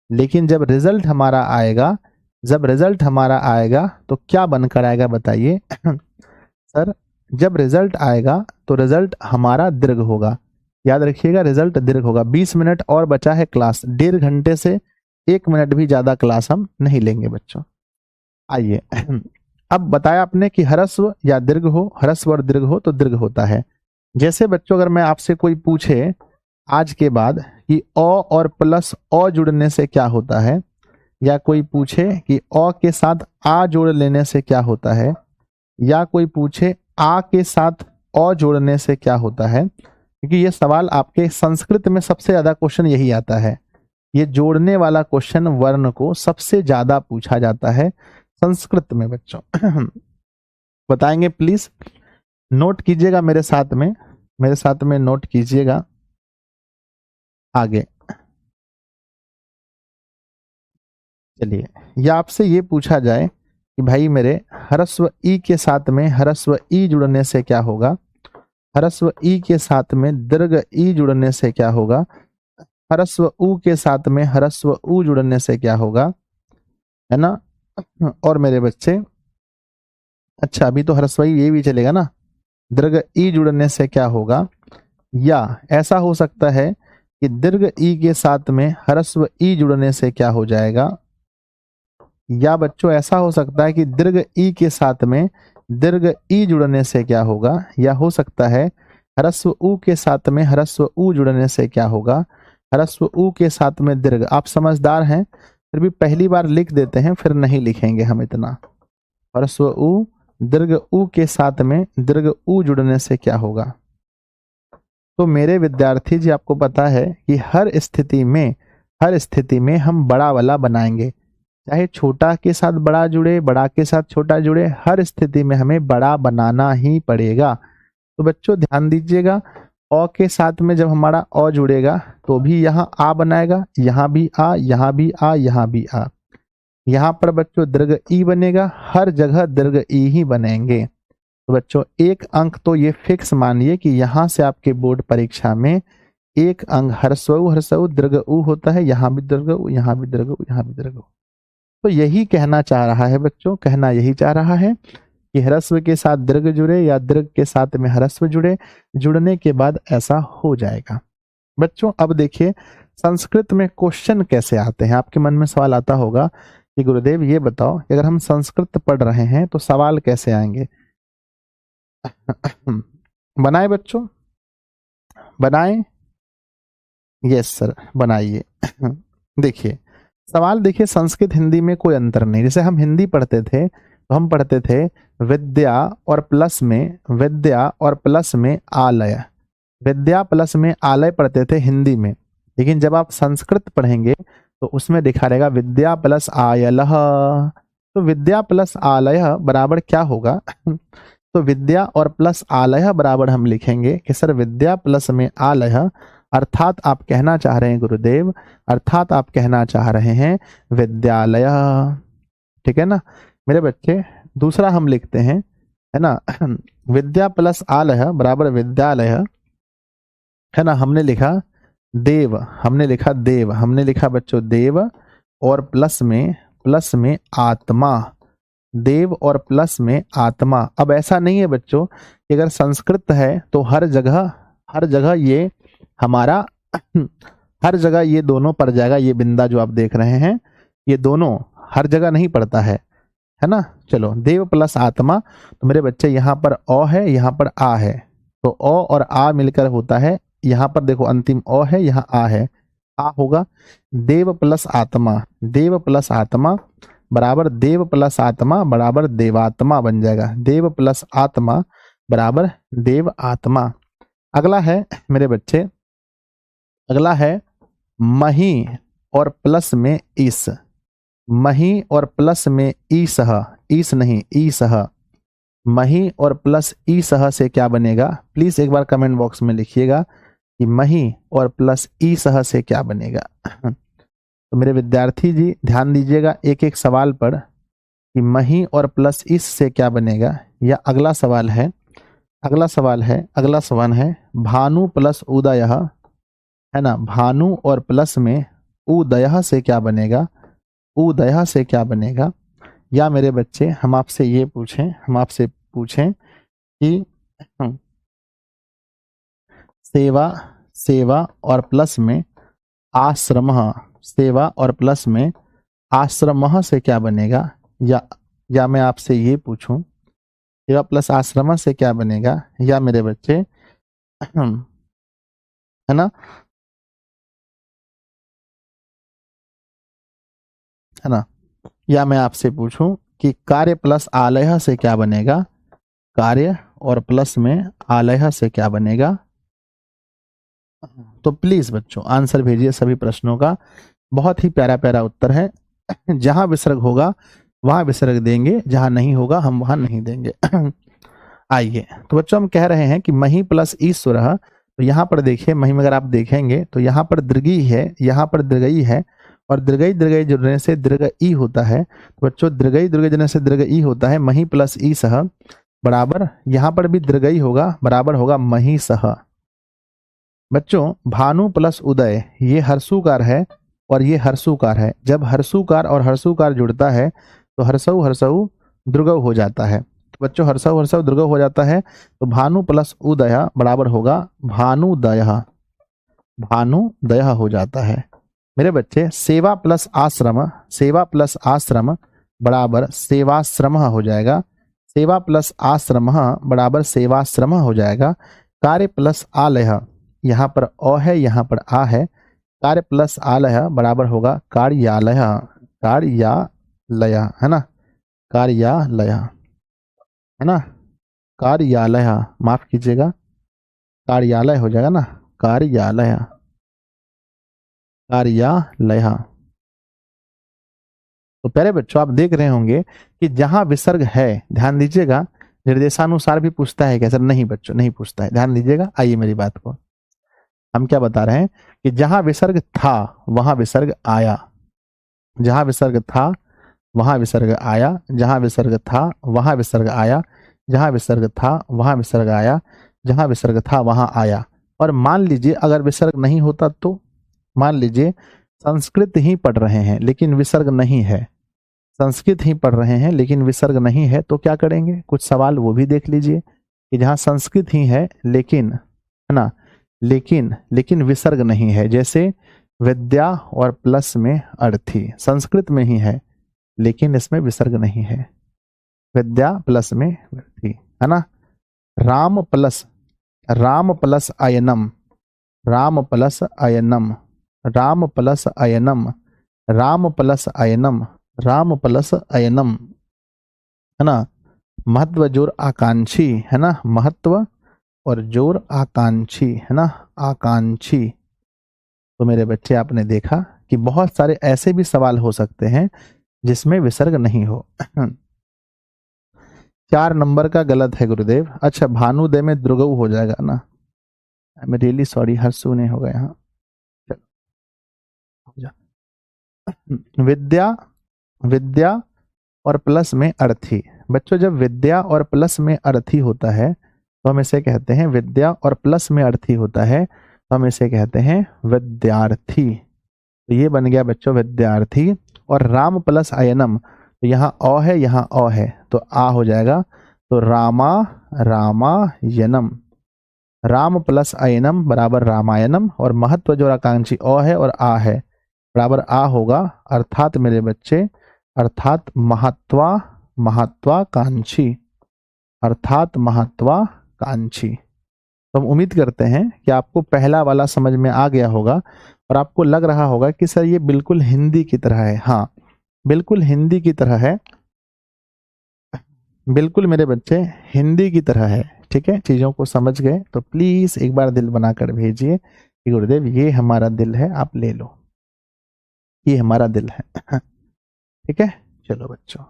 लेकिन जब रिजल्ट हमारा आएगा, जब रिजल्ट हमारा आएगा तो क्या बनकर आएगा बताइए। सर जब रिजल्ट आएगा तो रिजल्ट हमारा दीर्घ होगा, याद रखिएगा रिजल्ट दीर्घ होगा। 20 मिनट और बचा है क्लास, 1.5 घंटे से 1 मिनट भी ज्यादा क्लास हम नहीं लेंगे बच्चों। आइए अब बताया आपने कि ह्रस्व या दीर्घ हो, ह्रस्व और दीर्घ हो तो दीर्घ होता है। जैसे बच्चों अगर मैं आपसे कोई पूछे आज के बाद कि अ और प्लस अ जुड़ने से क्या होता है, या कोई पूछे कि अ के साथ आ जोड़ लेने से क्या होता है, या कोई पूछे आ के साथ अ जोड़ने से क्या होता है, क्योंकि ये सवाल आपके संस्कृत में सबसे ज्यादा क्वेश्चन यही आता है। ये जोड़ने वाला क्वेश्चन वर्ण को सबसे ज्यादा पूछा जाता है संस्कृत में बच्चों। बताएंगे प्लीज, नोट कीजिएगा मेरे साथ में, मेरे साथ में नोट कीजिएगा। आगे चलिए, या आपसे ये पूछा जाए कि भाई मेरे ह्रस्व ई के साथ में ह्रस्व ई जुड़ने से क्या होगा, ह्रस्व ई के साथ में दीर्घ ई जुड़ने से क्या होगा, ह्रस्व उ के साथ में ह्रस्व उ जुड़ने से क्या होगा, है ना। और मेरे बच्चे अच्छा अभी तो ह्रस्व ई ये भी चलेगा ना, दीर्घ ई जुड़ने से क्या होगा, या ऐसा हो सकता है कि दीर्घ ई के साथ में ह्रस्व ई जुड़ने से क्या हो जाएगा, या बच्चों ऐसा हो सकता है कि दीर्घ ई के साथ में दीर्घ ई जुड़ने से क्या होगा, या हो सकता है ह्रस्व उ के साथ में ह्रस्व उ जुड़ने से क्या होगा, ह्रस्व उ के साथ में दीर्घ। आप समझदार हैं, फिर भी पहली बार लिख देते हैं, फिर नहीं लिखेंगे हम इतना। ह्रस्व उ दीर्घ उ के साथ में दीर्घ उ जुड़ने से क्या होगा। तो मेरे विद्यार्थी जी आपको पता है कि हर स्थिति में, हर स्थिति में हम बड़ा वाला बनाएंगे, चाहे छोटा के साथ बड़ा जुड़े, बड़ा के साथ छोटा जुड़े, हर स्थिति में हमें बड़ा बनाना ही पड़ेगा। तो बच्चों ध्यान दीजिएगा, अ के साथ में जब हमारा अ जुड़ेगा तो भी यहाँ आ बनाएगा, यहाँ भी आ, यहाँ भी आ, यहाँ भी आ। यहाँ पर बच्चों दीर्घ ई बनेगा, हर जगह दीर्घ ई ही बनेंगे। तो बच्चों एक अंक तो ये फिक्स मानिए कि यहाँ से आपके बोर्ड परीक्षा में एक अंक ह्रस्व दीर्घ उ होता है, यहाँ भी दीर्घ उ, यहाँ भी दीर्घ उ, यहाँ भी दीर्घ उ। तो यही कहना चाह रहा है बच्चों, कहना यही चाह रहा है कि ह्रस्व के साथ दीर्घ जुड़े या दीर्घ के साथ में ह्रस्व जुड़े, जुड़ने के बाद ऐसा हो जाएगा। बच्चों अब देखिए संस्कृत में क्वेश्चन कैसे आते हैं। आपके मन में सवाल आता होगा कि गुरुदेव ये बताओ कि अगर हम संस्कृत पढ़ रहे हैं तो सवाल कैसे आएंगे। बनाए बच्चों, बनाए, यस सर बनाइए। देखिए सवाल, देखिए संस्कृत हिंदी में कोई अंतर नहीं। जैसे हम हिंदी पढ़ते थे तो हम पढ़ते थे विद्या और प्लस में, विद्या और प्लस में आलय, विद्या प्लस में आलय पढ़ते थे हिंदी में। लेकिन जब आप संस्कृत पढ़ेंगे तो उसमें लिखा रहेगा विद्या प्लस आयलः। तो विद्या प्लस आलय बराबर क्या होगा। तो विद्या और प्लस आलय बराबर हम लिखेंगे कि सर विद्या प्लस में आलय, अर्थात आप कहना चाह रहे हैं गुरुदेव, अर्थात आप कहना चाह रहे हैं विद्यालय। ठीक है ना मेरे बच्चे। दूसरा हम लिखते हैं, है ना, विद्या प्लस आलय बराबर विद्यालय, है ना। हमने लिखा देव, हमने लिखा देव, हमने लिखा बच्चों देव और प्लस में आत्मा, देव और प्लस में आत्मा। अब ऐसा नहीं है बच्चों कि अगर संस्कृत है तो हर जगह ये हमारा हर जगह ये दोनों पड़ जाएगा। ये बिंदा जो आप देख रहे हैं ये दोनों हर जगह नहीं पड़ता है ना। चलो देव प्लस आत्मा, तो मेरे बच्चे यहाँ पर अ है, यहाँ पर आ है, तो अ और आ मिलकर होता है, यहाँ पर देखो अंतिम अ है, यहाँ आ है, आ होगा देव प्लस आत्मा, देव प्लस आत्मा बराबर देव प्लस आत्मा बराबर देवात्मा बन जाएगा। देव प्लस आत्मा बराबर देव आत्मा। अगला है मेरे बच्चे, अगला है मही और प्लस में ईस, मही और प्लस में ईसह, ईस नहीं ईसह, मही और प्लस ईसह से क्या बनेगा। प्लीज एक बार कमेंट बॉक्स में लिखिएगा कि मही और प्लस ईसह से क्या बनेगा। तो मेरे विद्यार्थी जी ध्यान दीजिएगा एक एक सवाल पर कि मही और प्लस इस से क्या बनेगा। या अगला सवाल है, अगला सवाल है भानु प्लस उदय, है ना, भानु और प्लस में उदय से क्या बनेगा, उदय से क्या बनेगा। या मेरे बच्चे हम आपसे ये पूछें, कि सेवा, सेवा और प्लस में आश्रम, सेवा और प्लस में आश्रम से क्या बनेगा। या मैं आपसे ये पूछूं सेवा प्लस आश्रम से क्या बनेगा। या मेरे बच्चे है ना, है ना, या मैं आपसे पूछूं कि कार्य प्लस आलय से क्या बनेगा, कार्य और प्लस में आलय से क्या बनेगा। तो प्लीज बच्चों आंसर भेजिए सभी प्रश्नों का। बहुत ही प्यारा प्यारा उत्तर है। जहां विसर्ग होगा वहां विसर्ग देंगे, जहां नहीं होगा हम वहां नहीं देंगे। आइए तो बच्चों हम कह रहे हैं कि मही प्लस ईश्वर, तो यहाँ पर देखिए मही में अगर आप देखेंगे तो यहाँ पर दीर्घई है, यहाँ पर दीर्घई है, और दीर्घई दीर्घई जुड़ने से दीर्घ ई होता है। तो बच्चों दीर्घई दीर्घ जुड़ने से दीर्घ ई होता है। मही प्लस ई सह बराबर, यहाँ पर भी दीर्घई होगा, बराबर होगा मही सह। बच्चों भानु प्लस उदय ये हर्षुकार है और ये हर्षुकार है। जब हर्षुकार और हर्षुकार जुड़ता है तो हर्षऊ हर्षऊ द्रुगव हो जाता है। तो बच्चों हर्षऊ हर्षऊ द्रुगव हो जाता है। तो भानु प्लस उदय बराबर होगा भानुदय, भानुदय हो जाता है। मेरे बच्चे सेवा प्लस आश्रम, सेवा प्लस आश्रम बराबर सेवाश्रम हो जाएगा। सेवा प्लस आश्रम बराबर सेवाश्रम हो जाएगा। कार्य प्लस आलय, यहाँ पर अ है, यहाँ पर आ है। कार्य प्लस आलय बराबर होगा कार्यालय, कार्यालय, है ना, कार्यालय, है ना, कार्यालय, माफ कीजिएगा कार्यालय हो जाएगा ना, कार्यालय, कार्यालय। तो प्यारे बच्चों आप देख रहे होंगे कि जहां विसर्ग है, ध्यान दीजिएगा, निर्देशानुसार भी पूछता है क्या सर? नहीं बच्चों नहीं पूछता है, ध्यान दीजिएगा। आइए मेरी बात को हम क्या बता रहे हैं कि जहां विसर्ग था वहां विसर्ग आया, जहां विसर्ग था वहां विसर्ग आया, जहां विसर्ग था वहां विसर्ग आया, जहां विसर्ग था वहां विसर्ग आया, जहां विसर्ग था वहां आया। और मान लीजिए अगर विसर्ग नहीं होता तो, मान लीजिए संस्कृत ही पढ़ रहे हैं लेकिन विसर्ग नहीं है, संस्कृत ही पढ़ रहे हैं लेकिन विसर्ग नहीं है, तो क्या करेंगे? कुछ सवाल वो भी देख लीजिए कि जहां संस्कृत ही है लेकिन, है ना, लेकिन विसर्ग नहीं है। जैसे विद्या और प्लस में अर्थी, संस्कृत में ही है लेकिन इसमें विसर्ग नहीं है, विद्या प्लस में अर्थी, है ना। राम प्लस अयनम, राम प्लस अयनम, राम प्लस अयनम, राम प्लस अयनम, राम प्लस अयनम, है ना। महत्व जोर आकांक्षी, है ना, महत्व और जोर आकांक्षी, है ना, आकांक्षी। तो मेरे बच्चे आपने देखा कि बहुत सारे ऐसे भी सवाल हो सकते हैं जिसमें विसर्ग नहीं हो। 4 नंबर का गलत है गुरुदेव। अच्छा भानुदय में द्रुगव हो जाएगा ना, I am really sorry, Harshu नहीं होगा यहाँ। विद्या, विद्या और प्लस में अर्थी। बच्चों जब विद्या और प्लस में अर्थी होता है तो हम इसे कहते हैं विद्या, और प्लस में अर्थी होता है तो हम इसे कहते हैं विद्यार्थी। तो ये बन गया बच्चों विद्यार्थी। और राम प्लस अयनम, तो यहाँ अ है, यहाँ अ है, तो आ हो जाएगा। तो रामा, रामायणम, राम प्लस अयनम बराबर रामायणम, और महत्व जो आकांक्षी अ है और आ है बराबर आ होगा, अर्थात मेरे बच्चे, अर्थात महत्वाकांक्षी, अर्थात महत्वाकांक्षी। तो हम उम्मीद करते हैं कि आपको पहला वाला समझ में आ गया होगा और आपको लग रहा होगा कि सर ये बिल्कुल हिंदी की तरह है। हाँ बिल्कुल हिंदी की तरह है, बिल्कुल मेरे बच्चे हिंदी की तरह है। ठीक है, चीजों को समझ गए तो प्लीज एक बार दिल बनाकर भेजिए कि गुरुदेव ये हमारा दिल है, आप ले लो, ये हमारा दिल है। ठीक है, चलो बच्चों,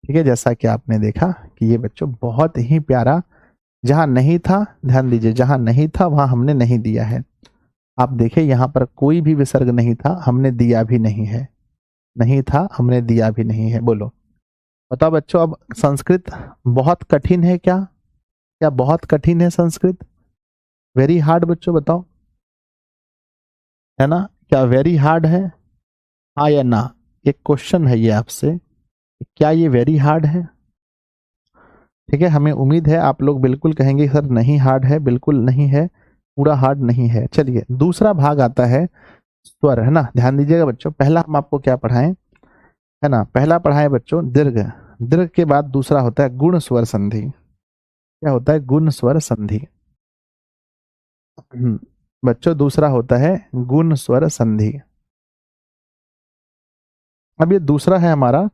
ठीक है। जैसा कि आपने देखा कि ये बच्चों बहुत ही प्यारा, जहां नहीं था ध्यान दीजिए, जहां नहीं था वहां हमने नहीं दिया है। आप देखें यहाँ पर कोई भी विसर्ग नहीं था, हमने दिया भी नहीं है, नहीं था हमने दिया भी नहीं है। बोलो बताओ बच्चों, अब संस्कृत बहुत कठिन है क्या? क्या बहुत कठिन है संस्कृत? वेरी हार्ड बच्चों बताओ, है ना? क्या वेरी हार्ड है? हाँ या ना? एक क्वेश्चन है ये आपसे, क्या ये वेरी हार्ड है? ठीक है, हमें उम्मीद है आप लोग बिल्कुल कहेंगे सर नहीं हार्ड है, बिल्कुल नहीं है, पूरा हार्ड नहीं है। चलिए दूसरा भाग आता है स्वर, है ना? ध्यान दीजिएगा बच्चों, पहला हम आपको क्या पढ़ाएं, है ना? पहला पढ़ाएं बच्चों दीर्घ। दीर्घ के बाद दूसरा होता है गुण स्वर संधि। क्या होता है? गुण स्वर संधि। बच्चों दूसरा होता है गुण स्वर संधि। अब ये दूसरा है हमारा,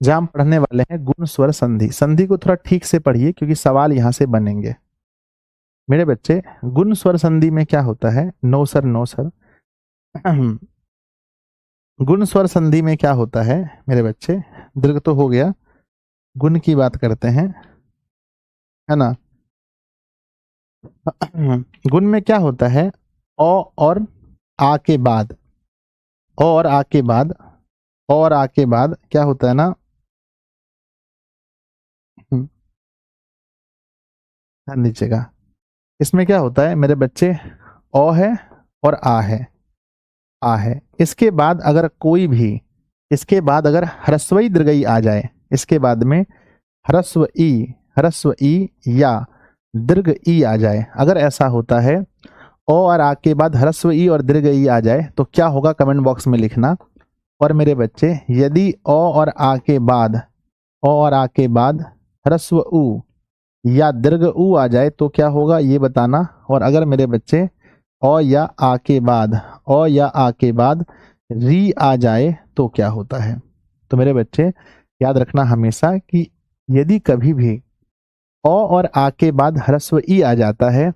जहां हम पढ़ने वाले हैं गुण स्वर संधि। संधि को थोड़ा ठीक से पढ़िए क्योंकि सवाल यहां से बनेंगे मेरे बच्चे। गुण स्वर संधि में क्या होता है? No sir, no sir. गुण स्वर संधि में क्या होता है मेरे बच्चे? दीर्घ तो हो गया, गुण की बात करते हैं, है ना? गुण में क्या होता है? ओ और आ के बाद, ओ और आ के बाद, और आ के बाद क्या होता है ना? ध्यान दीजिएगा, इसमें क्या होता है मेरे बच्चे? ओ है और आ है, आ है। इसके बाद अगर कोई भी, इसके बाद अगर ह्रस्वई दीर्घई आ जाए, इसके बाद में ह्रस्व ई या दीर्घ ई आ जाए, अगर ऐसा होता है ओ और आ के बाद ह्रस्व ई और दीर्घ ई आ जाए तो क्या होगा कमेंट बॉक्स में लिखना। और मेरे बच्चे यदि ओ और आ के बाद, ओ और आ के बाद ह्रस्व उ या दीर्घ उ आ जाए तो क्या होगा ये बताना। और अगर मेरे बच्चे ओ या आ के बाद, ओ या आ के बाद री आ जाए तो क्या होता है? तो मेरे बच्चे याद रखना हमेशा कि यदि कभी भी ओ और आ के बाद ह्रस्व ई आ जाता है,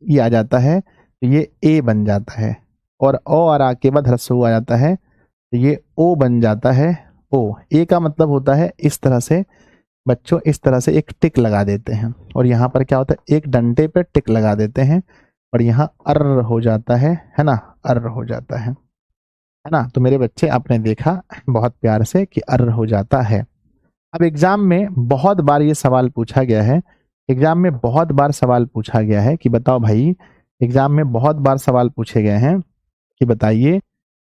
ई आ जाता है तो ये ए बन जाता है। और ओ और आ के बाद ह्रस्व उ आ जाता है तो ये ओ बन जाता है। ओ, ए का मतलब होता है इस तरह से बच्चों, इस तरह से एक टिक लगा देते हैं और यहाँ पर क्या होता है? एक डंडे पे टिक लगा देते हैं और यहाँ अर्र हो जाता है ना? अर्र हो जाता है ना? तो मेरे बच्चे आपने देखा बहुत प्यार से कि अर्र हो जाता है। अब एग्जाम में बहुत बार ये सवाल पूछा गया है, एग्जाम में बहुत बार सवाल पूछा गया है कि बताओ भाई, एग्जाम में बहुत बार सवाल पूछे गए हैं कि बताइए,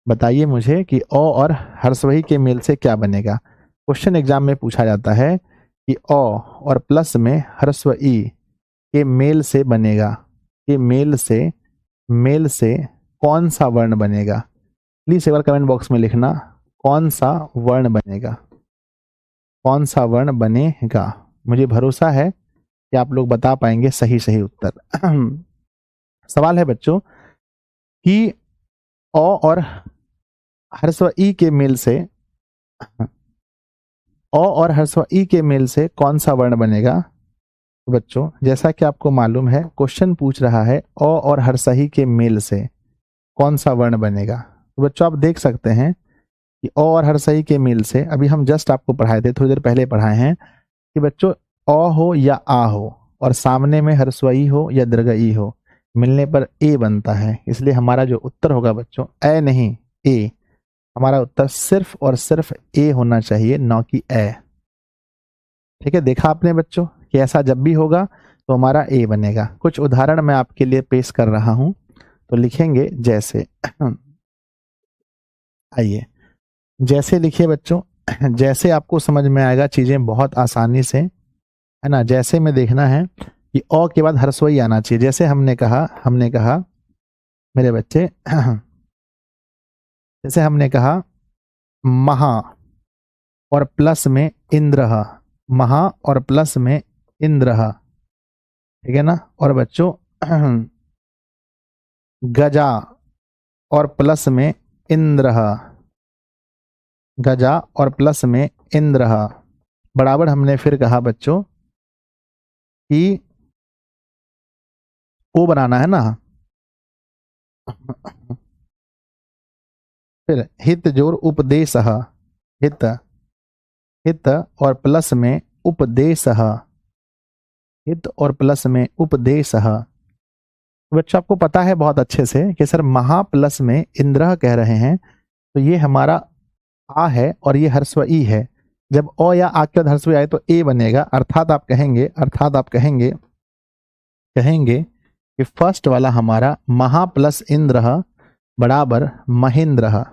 बताइए मुझे कि ओ और ह्रस्वई के मेल से क्या बनेगा। क्वेश्चन एग्जाम में पूछा जाता है कि ओ और प्लस में ह्रस्व ई के मेल से बनेगा, के मेल से कौन सा वर्ण बनेगा? प्लीज एक बार कमेंट बॉक्स में लिखना, कौन सा वर्ण बनेगा, कौन सा वर्ण बनेगा। मुझे भरोसा है कि आप लोग बता पाएंगे सही सही उत्तर। सवाल है बच्चों कि ओ और ह्रस्व ई के मेल से, ओ और ह्रस्व ई के मेल से कौन सा वर्ण बनेगा? तो बच्चों जैसा कि आपको मालूम है क्वेश्चन पूछ रहा है ओ और ह्रस्व ई के मेल से कौन सा वर्ण बनेगा। तो बच्चों आप देख सकते हैं कि ओ और ह्रस्व ई के मेल से, अभी हम जस्ट आपको पढ़ाए थे, थोड़ी देर पहले पढ़ाए हैं कि बच्चों ओ हो या आ हो और सामने में ह्रस्व ई हो या दीर्घ ई हो, मिलने पर ए बनता है। इसलिए हमारा जो उत्तर होगा बच्चों ए नहीं ए, हमारा उत्तर सिर्फ और सिर्फ ए होना चाहिए, न कि ए। ठीक है, देखा आपने बच्चों कि ऐसा जब भी होगा तो हमारा ए बनेगा। कुछ उदाहरण मैं आपके लिए पेश कर रहा हूं, तो लिखेंगे जैसे, आइए जैसे लिखिए बच्चों, जैसे आपको समझ में आएगा चीजें बहुत आसानी से, है ना? जैसे में देखना है कि ओ के बाद ह्रस्व ई आना चाहिए। जैसे हमने कहा मेरे बच्चे, जैसे हमने कहा महा और प्लस में इंद्र, महा और प्लस में इंद्र, ठीक है ना? और बच्चों गजा और प्लस में इंद्र, गजा और प्लस में इंद्र। बराबर हमने फिर कहा बच्चों कि ओ बनाना है ना, फिर हित जोर उपदेश, हित, हित और प्लस में उपदेश, हित और प्लस में उपदेश। तो बच्चों आपको पता है बहुत अच्छे से कि सर महा प्लस में इंद्र कह रहे हैं, तो ये हमारा आ है और ये ह्रस्व ई है। जब अ या आ के बाद ह्रस्व ई आए तो ए बनेगा, अर्थात आप कहेंगे कि फर्स्ट वाला हमारा महा प्लस इंद्र बराबर महेंद्र।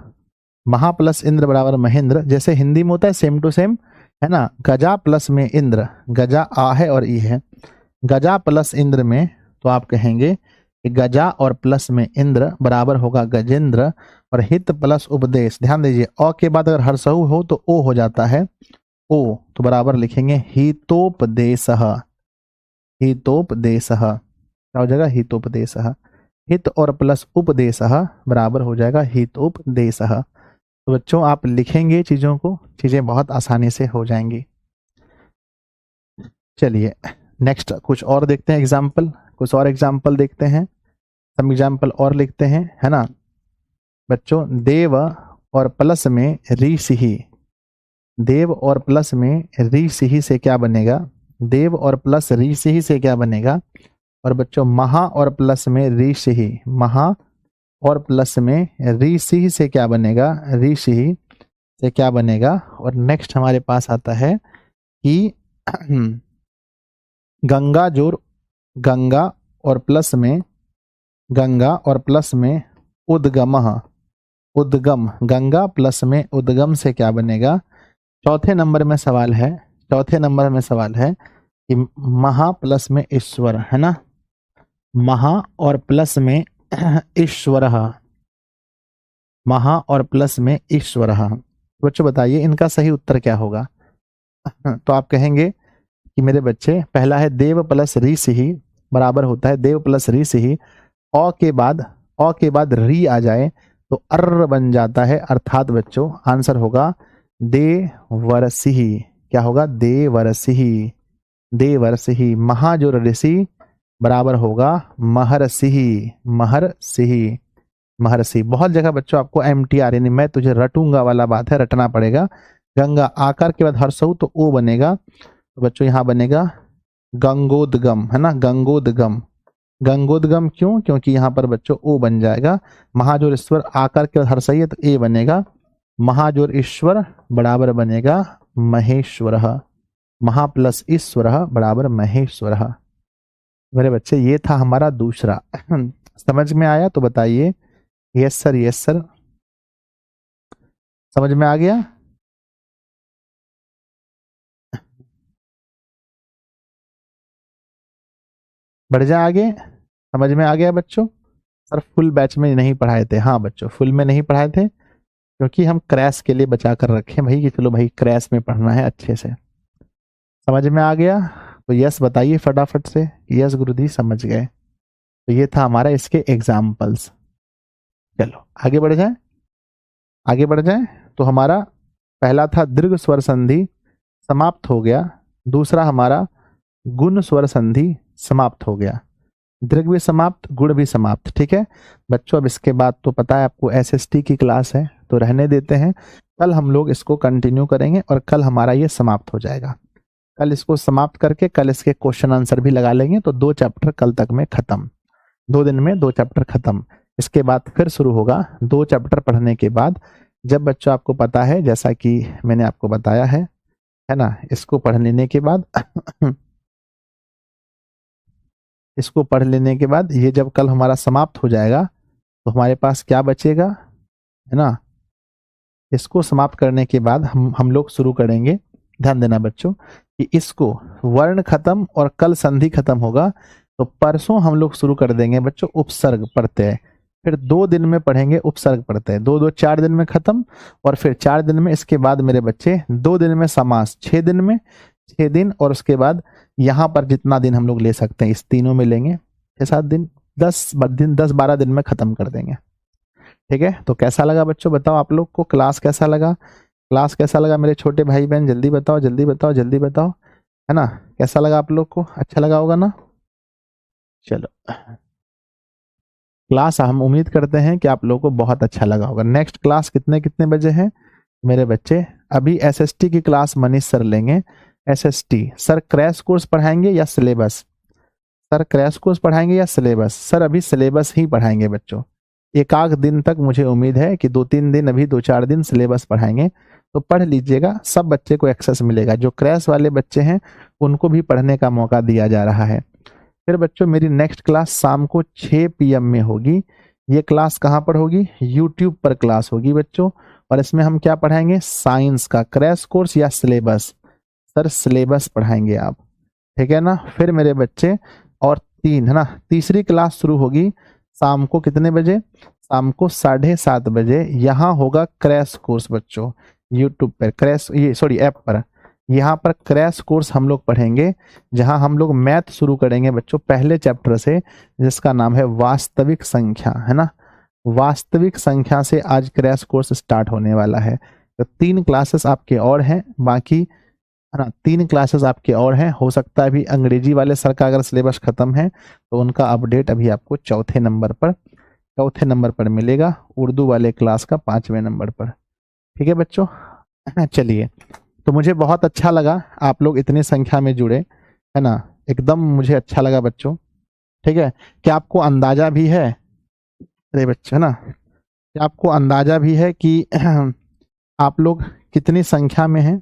महा प्लस इंद्र बराबर महेंद्र, जैसे हिंदी में होता है सेम टू सेम, है ना। गजा प्लस में इंद्र, गजा आ है और ई है, गजा प्लस इंद्र में तो आप कहेंगे कि गजा और प्लस में इंद्र बराबर होगा गजेंद्र। और हित प्लस उपदेश, ध्यान दीजिए अ के बाद अगर हर्षऊ हो तो ओ हो जाता है, ओ तो बराबर लिखेंगे हितोपदेश। हितोपदेश क्या हो जाएगा, हितोपदेश। हित और प्लस उपदेश बराबर हो जाएगा हितोपदेश। तो बच्चों आप लिखेंगे चीजों को, चीजें बहुत आसानी से हो जाएंगी। चलिए नेक्स्ट कुछ और देखते हैं एग्जाम्पल, कुछ और एग्जाम्पल देखते हैं, सब एग्जाम्पल और लिखते हैं, है ना बच्चों। देव और प्लस में री सिही, देव और प्लस में री सिही से क्या बनेगा, देव और प्लस री सिही से क्या बनेगा। और बच्चों महा और प्लस में री सिही, महा और प्लस में री सिही से क्या बनेगा, री सिही से क्या बनेगा। और नेक्स्ट हमारे पास आता है कि गंगा जोर, गंगा और प्लस में, गंगा और प्लस में उद्गम, उद्गम, गंगा प्लस में उद्गम से क्या बनेगा। चौथे नंबर में सवाल है, चौथे नंबर में सवाल है कि महा प्लस में ईश्वर, है ना, महा और प्लस में ईश्वर, महा और प्लस में ईश्वर। बच्चों बताइए इनका सही उत्तर क्या होगा। तो आप कहेंगे कि मेरे बच्चे पहला है देव प्लस री सिही बराबर होता है देव प्लस री सिही, अ के बाद री आ जाए तो अर्र बन जाता है, अर्थात बच्चों आंसर होगा देवर्षि। क्या होगा, देवर्षि, देवर्षि। महा जो ऋषि बराबर होगा महर्षि, महर्षि, महर्षि। बहुत जगह बच्चों आपको MTR यानी मैं तुझे रटूंगा वाला बात है, रटना पड़ेगा। गंगा आकार के बाद हर्षऊ तो ओ बनेगा, तो बच्चों यहाँ बनेगा गंगोदगम, है ना, गंगोदगम। गंगोदगम क्यों, क्योंकि यहाँ पर बच्चों ओ बन जाएगा। महाजोर ईश्वर आकार के बाद हर्षई है तो ए बनेगा, महाजोर ईश्वर बराबर बनेगा महेश्वर, महा प्लस ईश्वर बराबर महेश्वर। मेरे बच्चे ये था हमारा दूसरा। समझ में आया तो बताइए यस सर, यस सर, समझ में आ गया। बढ़ जाए आगे, समझ में आ गया बच्चों। सर फुल बैच में नहीं पढ़ाए थे, हाँ बच्चों फुल में नहीं पढ़ाए थे क्योंकि हम क्रैश के लिए बचा कर रखे भाई कि चलो भाई क्रैश में पढ़ना है अच्छे से। समझ में आ गया तो यस बताइए फटाफट से, यस गुरुजी समझ गए। तो ये था हमारा इसके एग्जाम्पल्स। चलो आगे बढ़ जाए, आगे बढ़ जाए। तो हमारा पहला था दीर्घ स्वर संधि समाप्त हो गया, दूसरा हमारा गुण स्वर संधि समाप्त हो गया, दीर्घ भी समाप्त गुण भी समाप्त। ठीक है बच्चों, अब इसके बाद तो पता है आपको SST की क्लास है तो रहने देते हैं, कल हम लोग इसको कंटिन्यू करेंगे और कल हमारा ये समाप्त हो जाएगा। कल इसको समाप्त करके कल इसके क्वेश्चन आंसर भी लगा लेंगे, तो 2 चैप्टर कल तक में खत्म, 2 दिन में 2 चैप्टर खत्म। इसके बाद फिर शुरू होगा 2 चैप्टर पढ़ने के बाद, जब बच्चों आपको पता है जैसा कि मैंने आपको बताया है ना, इसको पढ़ लेने के बाद इसको पढ़ लेने के बाद ये जब कल हमारा समाप्त हो जाएगा तो हमारे पास क्या बचेगा, है ना। इसको समाप्त करने के बाद हम लोग शुरू करेंगे, ध्यान देना बच्चों कि इसको वर्ण खत्म और कल संधि खत्म होगा, तो परसों हम लोग शुरू कर देंगे बच्चों उपसर्ग पढ़ते हैं, फिर 2 दिन में पढ़ेंगे उपसर्ग पढ़ते हैं, 2 2 4 दिन में खत्म, और फिर 4 दिन में इसके बाद मेरे बच्चे 2 दिन में समास, 6 दिन में 6 दिन, और उसके बाद यहाँ पर जितना दिन हम लोग ले सकते हैं इस तीनों में लेंगे, 6-7 दिन, 10-12 दिन में खत्म कर देंगे। ठीक है तो कैसा लगा बच्चों बताओ, आप लोग को क्लास कैसा लगा, क्लास कैसा लगा मेरे छोटे भाई बहन, जल्दी बताओ जल्दी बताओ जल्दी बताओ, है ना। कैसा लगा आप लोग को, अच्छा लगा होगा ना। चलो क्लास हम उम्मीद करते हैं कि आप लोगों को बहुत अच्छा लगा होगा। नेक्स्ट क्लास कितने बजे है मेरे बच्चे, अभी SST की क्लास मनीष सर लेंगे। SST सर क्रैश कोर्स पढ़ाएंगे या सिलेबस, सर क्रैश कोर्स पढ़ाएंगे या सिलेबस? सर अभी सिलेबस ही पढ़ाएंगे बच्चों। एक आध दिन तक मुझे उम्मीद है कि 2-3 दिन, अभी 2-4 दिन सिलेबस पढ़ाएंगे, तो पढ़ लीजिएगा, सब बच्चे को एक्सेस मिलेगा। जो क्रैश वाले बच्चे हैं उनको भी पढ़ने का मौका दिया जा रहा है। फिर बच्चों मेरी नेक्स्ट क्लास शाम को 6 PM में होगी। ये क्लास कहाँ पर होगी? यूट्यूब पर क्लास होगी बच्चों। और इसमें हम क्या पढ़ाएंगे? साइंस का क्रैश कोर्स या सिलेबस? सर सिलेबस पढ़ाएंगे आप, ठीक है ना। फिर मेरे बच्चे, और 3 है ना, तीसरी क्लास शुरू होगी शाम को कितने बजे? शाम को 7:30 बजे। यहाँ होगा क्रैश कोर्स बच्चों, यूट्यूब पर क्रैश, ये सॉरी ऐप पर। यहाँ पर क्रैश कोर्स हम लोग पढ़ेंगे, जहाँ हम लोग मैथ शुरू करेंगे बच्चों पहले चैप्टर से, जिसका नाम है वास्तविक संख्या, है ना। वास्तविक संख्या से आज क्रैश कोर्स स्टार्ट होने वाला है। तो 3 क्लासेस आपके और हैं बाकी, है ना। 3 क्लासेस आपके और हैं। हो सकता है अभी अंग्रेजी वाले सर का अगर सिलेबस खत्म है तो उनका अपडेट अभी आपको चौथे नंबर पर मिलेगा। उर्दू वाले क्लास का 5वें नंबर पर, ठीक है बच्चों। चलिए, तो मुझे बहुत अच्छा लगा आप लोग इतनी संख्या में जुड़े, है ना। एकदम मुझे अच्छा लगा बच्चों, ठीक है। क्या आपको अंदाजा भी है, अरे बच्चों, है ना, क्या आपको अंदाजा भी है कि आप लोग कितनी संख्या में हैं,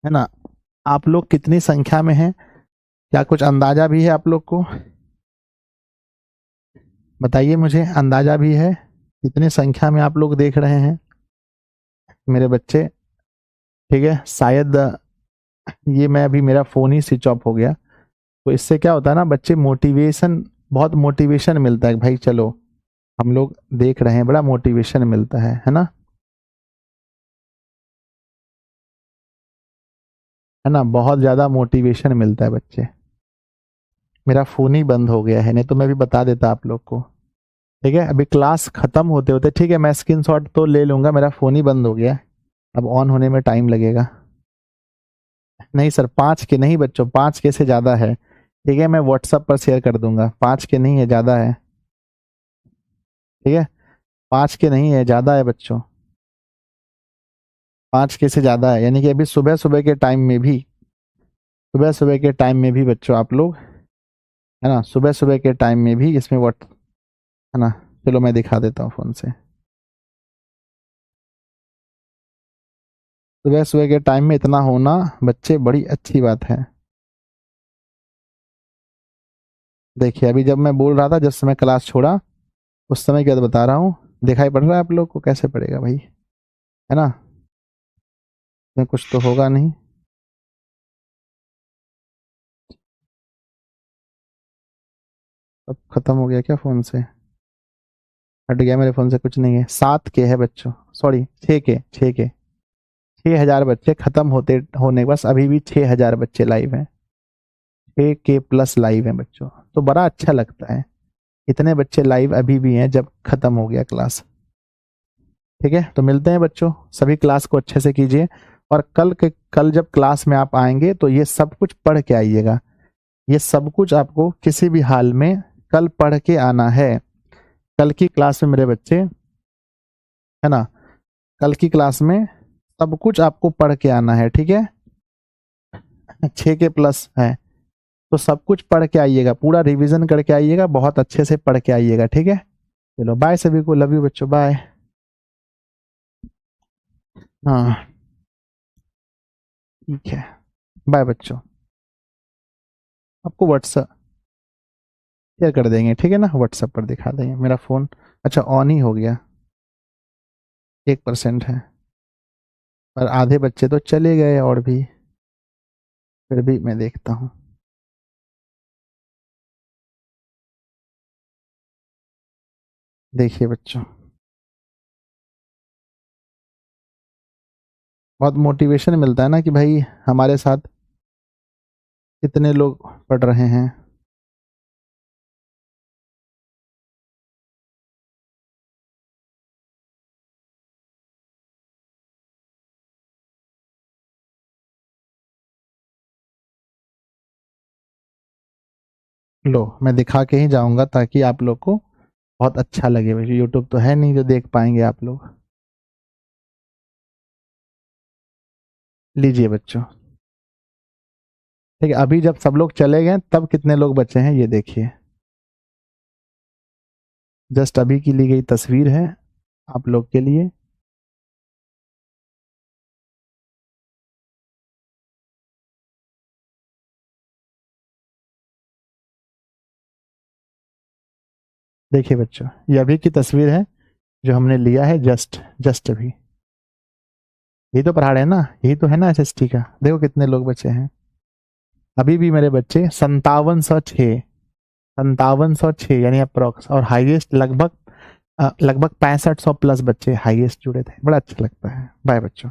है ना। आप लोग कितनी संख्या में हैं, क्या कुछ अंदाजा भी है आप लोग को? बताइए मुझे, अंदाजा भी है कितनी संख्या में आप लोग देख रहे हैं मेरे बच्चे? ठीक है, शायद ये मैं अभी, मेरा फ़ोन ही स्विच ऑफ हो गया, तो इससे क्या होता है ना बच्चे, मोटिवेशन, बहुत मोटिवेशन मिलता है भाई, चलो हम लोग देख रहे हैं, बड़ा मोटिवेशन मिलता है ना, है ना। बहुत ज़्यादा मोटिवेशन मिलता है बच्चे। मेरा फ़ोन ही बंद हो गया है, नहीं तो मैं भी बता देता आप लोग को। ठीक है, अभी क्लास ख़त्म होते होते, ठीक है, मैं स्क्रीनशॉट तो ले लूँगा, मेरा फ़ोन ही बंद हो गया, अब ऑन होने में टाइम लगेगा। नहीं सर, 5 के नहीं बच्चों, 5 के से ज़्यादा है। ठीक है, मैं व्हाट्सएप पर शेयर कर दूंगा, 5 के नहीं है, ज़्यादा है। ठीक है, 5 के नहीं है, ज़्यादा है बच्चों, 5 के से ज़्यादा है। यानी कि अभी सुबह सुबह के टाइम में भी, सुबह सुबह के टाइम में भी बच्चों आप लोग, है ना, सुबह सुबह के टाइम में भी इसमें व्हाट, है ना। चलो मैं दिखा देता हूँ फ़ोन से। सुबह सुबह के टाइम में इतना होना बच्चे बड़ी अच्छी बात है। देखिए, अभी जब मैं बोल रहा था, जिस समय क्लास छोड़ा उस समय क्या बता रहा हूँ, दिखाई पड़ रहा है आप लोग को? कैसे पड़ेगा भाई, है ना, इसमें कुछ तो होगा नहीं। अब खत्म हो गया क्या फ़ोन से? हट गया मेरे फ़ोन से, कुछ नहीं है। 7 के है बच्चों, सॉरी 6 के 6,000 बच्चे खत्म होते होने के बस, अभी भी 6,000 बच्चे लाइव हैं, 6 के प्लस लाइव हैं बच्चों, तो बड़ा अच्छा लगता है। इतने बच्चे लाइव अभी भी हैं जब खत्म हो गया क्लास। ठीक है, तो मिलते हैं बच्चों, सभी क्लास को अच्छे से कीजिए, और कल जब क्लास में आप आएंगे तो ये सब कुछ पढ़ के आइएगा। ये सब कुछ आपको किसी भी हाल में कल पढ़ के आना है। कल की क्लास में मेरे बच्चे, है ना, कल की क्लास में सब कुछ आपको पढ़ के आना है, ठीक है। 6 के प्लस है, तो सब कुछ पढ़ के आइएगा, पूरा रिवीजन करके आइएगा, बहुत अच्छे से पढ़ के आइएगा, ठीक है। चलो बाय सभी को, लव यू बच्चों, बाय। हाँ ठीक है, बाय बच्चों। आपको व्हाट्सएप शेयर कर देंगे, ठीक है ना, व्हाट्सएप पर दिखा देंगे। मेरा फ़ोन अच्छा ऑन ही हो गया, 1% है, और आधे बच्चे तो चले गए, और भी, फिर भी मैं देखता हूँ। देखिए बच्चों, बहुत मोटिवेशन मिलता है ना कि भाई हमारे साथ कितने लोग पढ़ रहे हैं। लो, मैं दिखा के ही जाऊंगा ताकि आप लोग को बहुत अच्छा लगे। वैसे यूट्यूब तो है नहीं जो देख पाएंगे आप लोग। लीजिए बच्चों। ठीक है, अभी जब सब लोग चले गए तब कितने लोग बचे हैं ये देखिए। जस्ट अभी की ली गई तस्वीर है आप लोग के लिए। देखिए बच्चों, ये अभी की तस्वीर है जो हमने लिया है जस्ट जस्ट अभी। यही तो पहाड़ है ना, यही तो है ना एसएसटी का। देखो कितने लोग बचे हैं अभी भी मेरे बच्चे, 5706। 5706 यानी अप्रोक्स, और हाईएस्ट लगभग लगभग 6500 प्लस बच्चे हाईएस्ट जुड़े थे। बड़ा अच्छा लगता है। बाय बच्चों।